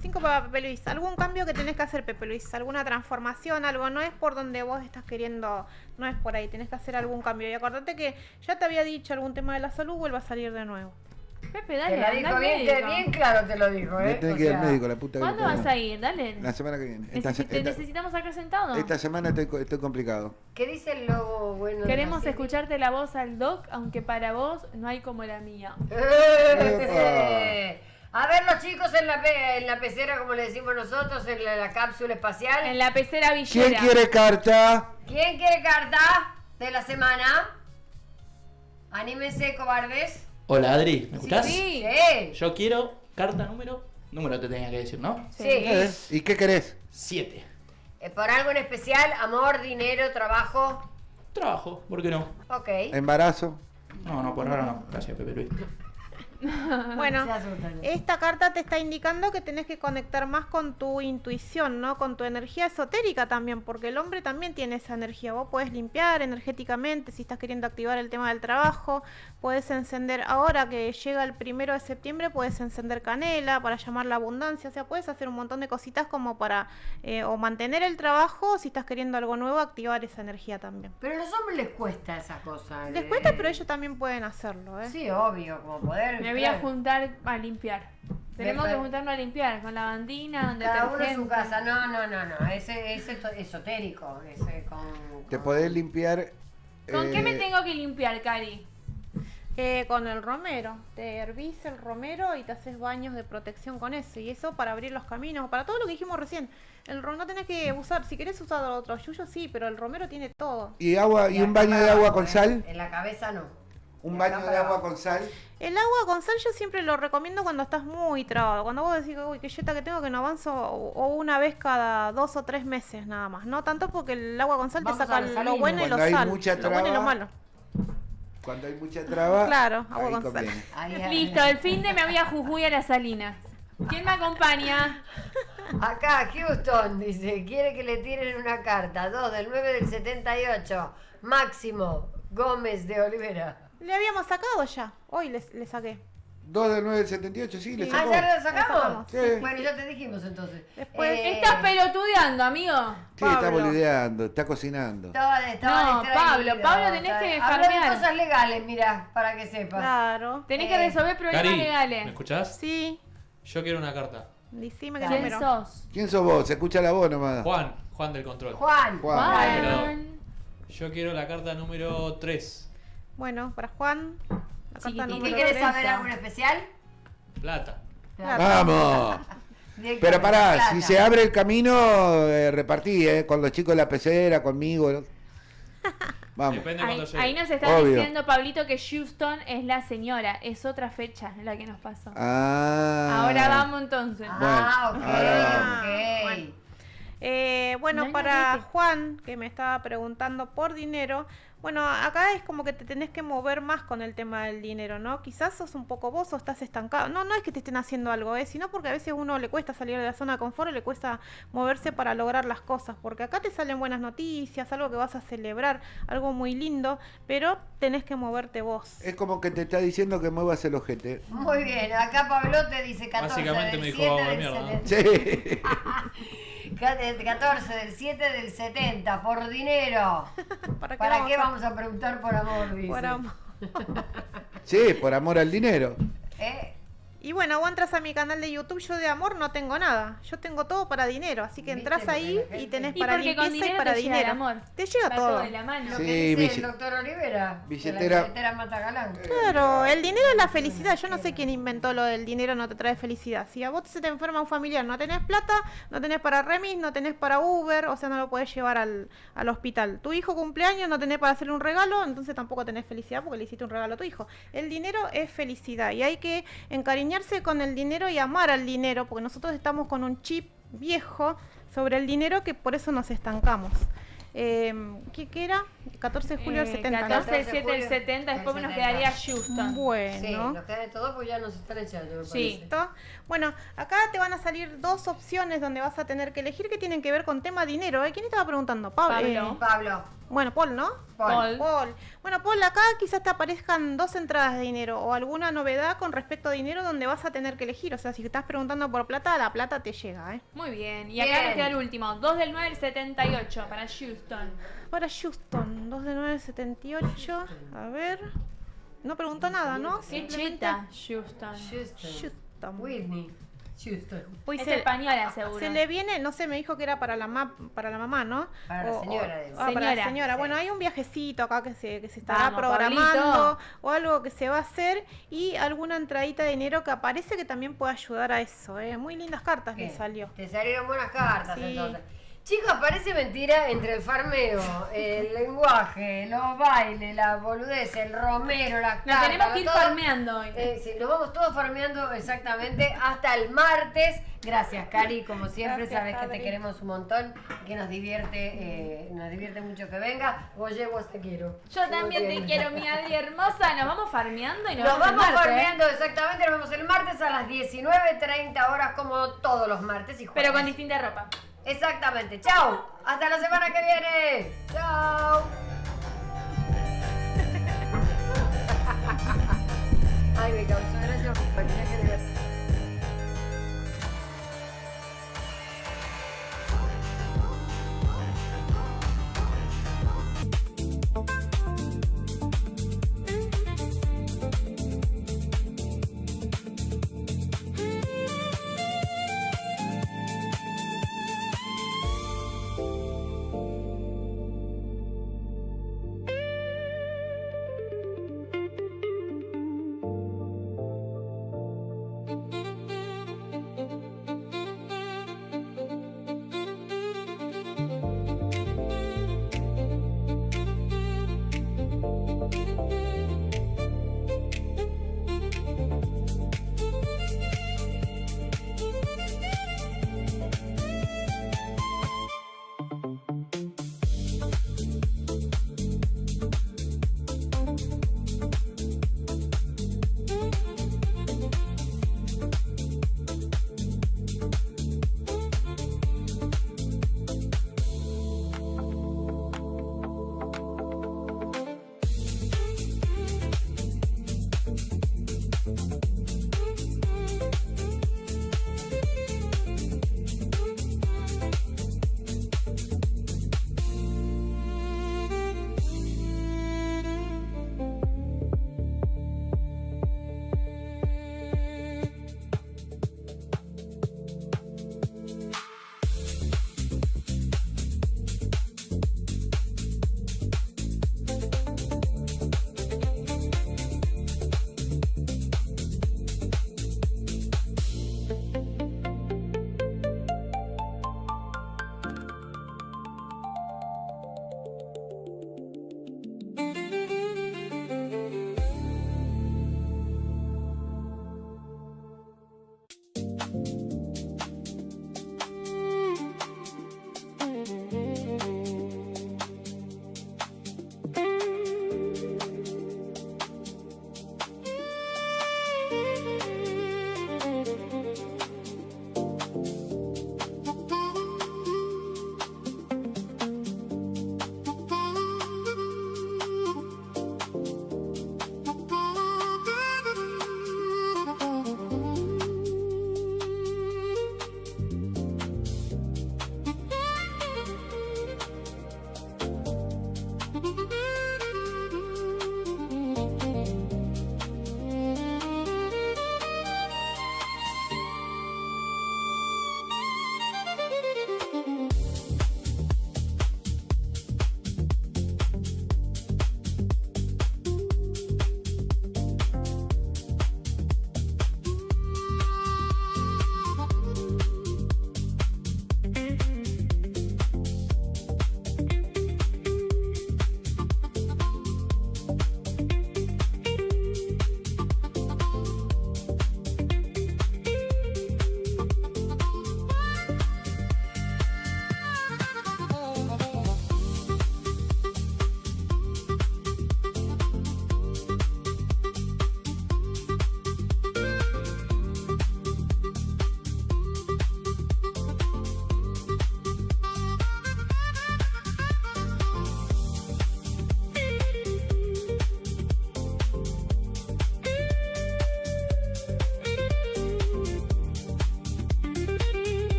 5 para Pepe Luis. ¿Algún cambio que tenés que hacer, Pepe Luis? ¿Alguna transformación? Algo no es por donde vos estás queriendo, no es por ahí. Tenés que hacer algún cambio. Y acordate que ya te había dicho algún tema de la salud, vuelve a salir de nuevo. Pepe, dale, Te la anda dijo al bien, médico. bien claro te lo dijo, Me tengo que ir al médico, la puta que ¿Cuándo lo parió. vas a ir? Dale. La semana que viene. Te necesitamos acá sentado. Esta semana estoy complicado. ¿Qué dice el lobo bueno? de Queremos la serie? escucharte la voz al doc, aunque para vos no hay como la mía. A ver los chicos en la pecera, como le decimos nosotros, en la cápsula espacial. En la pecera villera. ¿Quién quiere carta? ¿Quién quiere carta de la semana? Anímense, cobardes. Hola Adri, ¿me escuchás? Sí. Yo quiero carta número te tenía que decir, ¿no? Sí. ¿Y qué querés? 7. ¿Por algo en especial? ¿Amor, dinero, trabajo? Trabajo, ¿por qué no? Ok. ¿Embarazo? No, por ahora no. Gracias, Pepe Luis. Bueno, esta carta te está indicando que tenés que conectar más con tu intuición, ¿no? Con tu energía esotérica también, porque el hombre también tiene esa energía. Vos podés limpiar energéticamente si estás queriendo activar el tema del trabajo, podés encender, ahora que llega el 1 de septiembre, podés encender canela para llamar la abundancia, o sea, puedes hacer un montón de cositas como para o mantener el trabajo, o si estás queriendo algo nuevo, activar esa energía también. Pero a los hombres les cuesta esa cosa. Les cuesta, pero ellos también pueden hacerlo, ¿eh? Sí, obvio, como poder... Me voy a juntar a limpiar. Tenemos que juntarnos a limpiar con lavandina, Cada uno en detergente. su casa. No. Ese es esotérico. Ese Te podés limpiar. ¿Con qué me tengo que limpiar, Cari? Con el romero. Te hervís el romero y te haces baños de protección con eso. Y eso para abrir los caminos, para todo lo que dijimos recién. No tenés que usar, si querés usar otro yuyo, sí, pero el romero tiene todo. ¿Y un baño de agua con sal? En la cabeza no. ¿Un baño de agua con sal? El agua con sal yo siempre lo recomiendo cuando estás muy trabado. Cuando vos decís, uy, qué yeta que tengo que no avanzo, o una vez cada 2 o 3 meses nada más. No tanto porque el agua con sal te saca lo bueno y lo Cuando hay sal. mucha Lo bueno y lo traba, malo. Cuando hay mucha traba. Claro, agua ahí con conviene. sal. Listo, el fin de me voy a Jujuy a las Salinas. ¿Quién me acompaña? Acá, Houston, dice, quiere que le tiren una carta. 2 del 9 del 78. Máximo Gómez de Olivera. Le habíamos sacado ya. Hoy le saqué. 2 del 9 del 78, sí, le sacó. ¿Ya lo sacamos? Sí. Bueno, ya te dijimos entonces. Estás pelotudeando, amigo. Sí, está boludeando, está cocinando. Estaba No, Pablo, tenés que Hablo de farmear. cosas legales, mira, para que sepas. Claro. Tenés que resolver problemas Cari, legales. ¿me escuchás? Sí. Yo quiero una carta. Decime ¿Quién número sos? ¿Quién sos vos? Se escucha la voz nomás. Juan del control. Juan. Pero yo quiero la carta número 3. Bueno, para Juan. La carta ¿Y qué número quieres 3. saber? ¿Algo en especial? Plata. ¡Vamos! Pero pará, si se abre el camino, repartí, con los chicos de la pecera, conmigo. ¿no? Vamos. Ahí nos está Obvio. diciendo Pablito que Houston es la señora. Es otra fecha la que nos pasó. Ah. Ahora vamos entonces. Bueno, No, para no, Juan, que me estaba preguntando por dinero, bueno, acá es como que te tenés que mover más con el tema del dinero, ¿no? Quizás sos un poco vos o estás estancado. No es que te estén haciendo algo, sino porque a veces a uno le cuesta salir de la zona de confort o le cuesta moverse para lograr las cosas. Porque acá te salen buenas noticias, algo que vas a celebrar, algo muy lindo, pero tenés que moverte vos. Es como que te está diciendo que muevas el ojete. Muy bien, acá Pablo te dice 14 Básicamente del me dijo 7 vamos a del mierda, ¿no? 70. Sí. 14 del 7 del 70, por dinero. ¿Para qué vamos a preguntar por amor? Dice. Por amor. Sí, por amor al dinero. Y bueno, vos entras a mi canal de YouTube, yo de amor no tengo nada. Yo tengo todo para dinero, así que entras ahí y tenés Y para porque con limpieza y dinero para te llega el dinero. amor. Te llega Va todo. todo de la mano. Lo Sí, que dice el bille- doctor Olivera. billetera- Que la billetera mata galán. Claro, el dinero es la felicidad. Yo no sé quién inventó lo del dinero no te trae felicidad. Si a vos se te enferma un familiar, no tenés plata, no tenés para remis, no tenés para Uber, o sea, no lo podés llevar al hospital. Tu hijo cumpleaños, no tenés para hacerle un regalo, entonces tampoco tenés felicidad porque le hiciste un regalo a tu hijo. El dinero es felicidad y hay que encariñarse con el dinero y amar al dinero, porque nosotros estamos con un chip viejo sobre el dinero que por eso nos estancamos. ¿Qué era? 14 de julio del 70. 14 del ¿no? 7 del 70, después nos quedaría Houston. Bueno. Sí, nos queda de todo porque ya nos están echando. me Sí. parece. Bueno, acá te van a salir dos opciones donde vas a tener que elegir que tienen que ver con tema dinero. ¿Quién estaba preguntando? Pablo. Pablo. Bueno, Paul, ¿no? Paul. Bueno, Paul, acá quizás te aparezcan dos entradas de dinero o alguna novedad con respecto a dinero donde vas a tener que elegir. O sea, si estás preguntando por plata, la plata te llega, ¿eh? Muy bien. Y acá nos queda el último. 2 del 9 del 78 para Houston. Para Houston, 2 de 9, 78. A ver. No preguntó nada, ¿no? Qué Simplemente- cheta, Houston. Houston. Whitney. Houston. Pues Es española, seguro. Se le viene, no sé, me dijo que era para la mamá, ¿no? Para la señora, digo. para la Señora, señora. sí. Bueno, hay un viajecito acá que se estará Vamos, programando Pablito. o algo que se va a hacer y alguna entradita de dinero que aparece que también puede ayudar a eso, ¿eh? Muy lindas cartas ¿Qué? le salió. Te salieron buenas cartas Sí. entonces. Chicos, parece mentira entre el farmeo, el lenguaje, los bailes, la boludez, el romero, las Nos cartas. tenemos que ir todo. farmeando hoy. Sí, nos vamos todos farmeando exactamente hasta el martes. Gracias, Cari, como siempre, Gracias, sabes que Adri. te queremos un montón, que nos divierte mucho que venga. Oye, vos te quiero. Yo también te quiero, mi Adri hermosa. Nos vamos farmeando y nos Nos vemos vamos el martes, farmeando exactamente, nos vemos el martes a las 19:30 horas como todos los martes y jueves. pero con distinta ropa. Exactamente. Chao. Hasta la semana que viene. Chao. Ay, me causó gracia porque tenía que ver.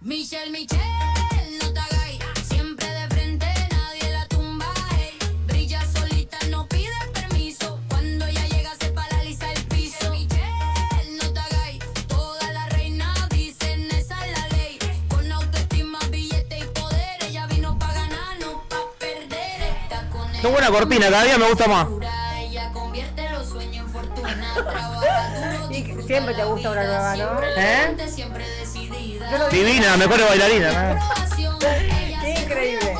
Michelle, no te hagáis, siempre de frente, nadie la tumba, ey. Brilla solita, no pide permiso, cuando ella llega se paraliza el piso. Michelle, no te hagáis, toda la reina dicen esa es la ley. Con autoestima, billete y poder, ella vino pa' ganar, no pa' perder. Está con Qué buena cortina, cada día me gusta más. ella convierte los sueños en fortuna, trabaja duro. Y siempre te gusta una nueva, ¿no? Siempre decidida. Divina, mejor bailarina, ¿no? Qué increíble.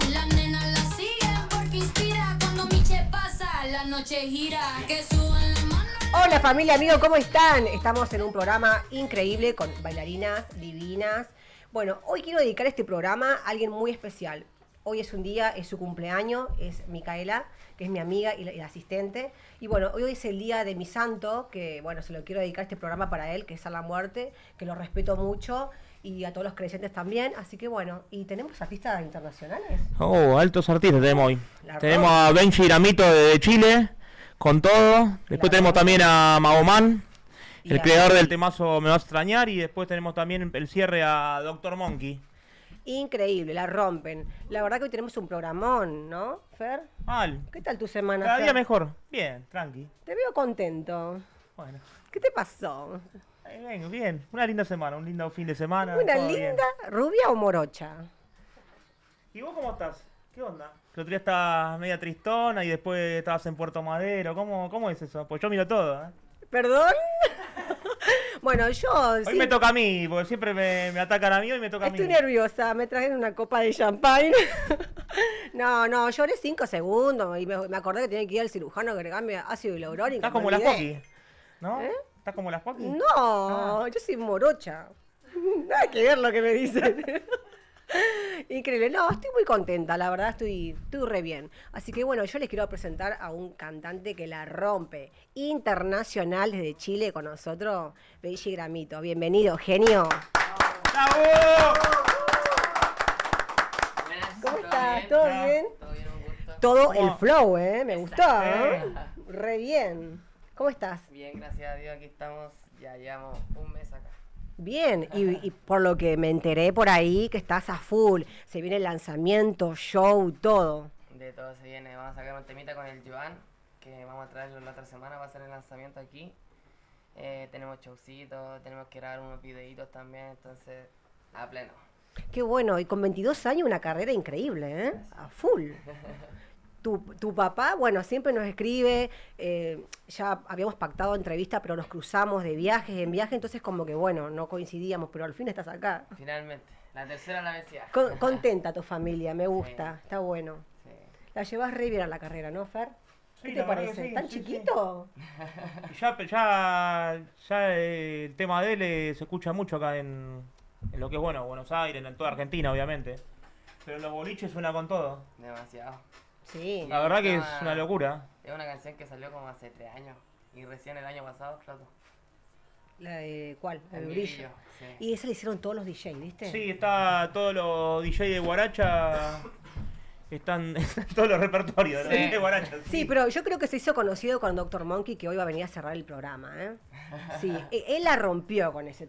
Las nenas la siguen porque inspira. Cuando Miche pasa, la noche gira. Que suban la mano. Hola familia, amigos, ¿cómo están? Estamos en un programa increíble con bailarinas divinas. Bueno, hoy quiero dedicar este programa a alguien muy especial. Hoy es un día, es su cumpleaños, es Micaela, que es mi amiga y la asistente. Y bueno, hoy es el día de mi santo, que bueno, se lo quiero dedicar este programa para él, que es a la muerte, que lo respeto mucho, y a todos los creyentes también. Así que bueno, ¿y tenemos artistas internacionales? Oh, altos artistas tenemos hoy. La Tenemos rock. a Benji Ramito de Chile, con todo. Después tenemos también a Mahomán, Y el a- creador del temazo Me va a extrañar. Y después tenemos también el cierre a Dr. Monkey. Increíble, la rompen. La verdad que hoy tenemos un programón, ¿no, Fer? Mal. ¿Qué tal tu semana, Cada día Fer? mejor. Bien, tranqui. Te veo contento. Bueno. ¿Qué te pasó? Bien, bien. Una linda semana, un lindo fin de semana. ¿Una todo bien. linda rubia o morocha? ¿Y vos cómo estás? ¿Qué onda? El otro día estabas media tristona y después estabas en Puerto Madero. ¿Cómo es eso? Pues yo miro todo, ¿eh? ¿Perdón? Bueno, yo Hoy sí, me toca a mí, porque siempre me atacan a mí, hoy me toca a estoy mí. nerviosa. Me trajeron una copa de champagne. No, lloré 5 segundos y me acordé que tenía que ir al cirujano a agregarme ácido hialurónico. Estás me como las olvidé. Poki, ¿no? ¿Eh? ¿Estás como las Poki? No, yo soy morocha. Nada que ver lo que me dicen. Increíble. No, estoy muy contenta, la verdad estoy re bien. Así que bueno, yo les quiero presentar a un cantante que la rompe. Internacional desde Chile con nosotros, Benji Ramito. Bienvenido, genio. ¿Cómo estás? ¿Todo bien? Todo el flow, me gustó. Re bien. ¿Cómo estás? Bien, gracias a Dios, aquí estamos. Ya llevamos un mes acá. Bien, y por lo que me enteré por ahí que estás a full, se viene el lanzamiento, show, todo. todo se viene. Vamos a sacar un temita con el Joan, que vamos a traerlo la otra semana, va a ser el lanzamiento aquí. Tenemos showcitos, tenemos que grabar unos videitos también, entonces a pleno. Qué bueno, y con 22 años una carrera increíble, ¿eh? A full. Tu papá, bueno, siempre nos escribe, ya habíamos pactado entrevista, pero nos cruzamos de viajes en viaje, entonces como que bueno, no coincidíamos, pero al fin estás acá. Finalmente, la tercera la vencida. Contenta tu familia, me gusta, está bueno. Sí. La llevas re bien a la carrera, ¿no, Fer? ¿Qué Sí, te la verdad parece? que sí, ¿Tan sí, chiquito? Y ya el tema de él se escucha mucho acá en lo que es bueno, Buenos Aires, en toda Argentina, obviamente. Pero en los boliches suena con todo. Demasiado. Sí. La verdad que es una locura. Es una canción que salió como hace 3 años. Y recién el año pasado explotó. ¿La de cuál? La de El Brillo. Brillo, sí. Y esa la hicieron todos los DJs, ¿viste? Sí, está todos los DJ de Guaracha. Están todos los repertorios de los DJ de Guaracha. Sí, pero yo creo que se hizo conocido con Dr. Monkey, que hoy va a venir a cerrar el programa, ¿eh? Sí, él la rompió con ese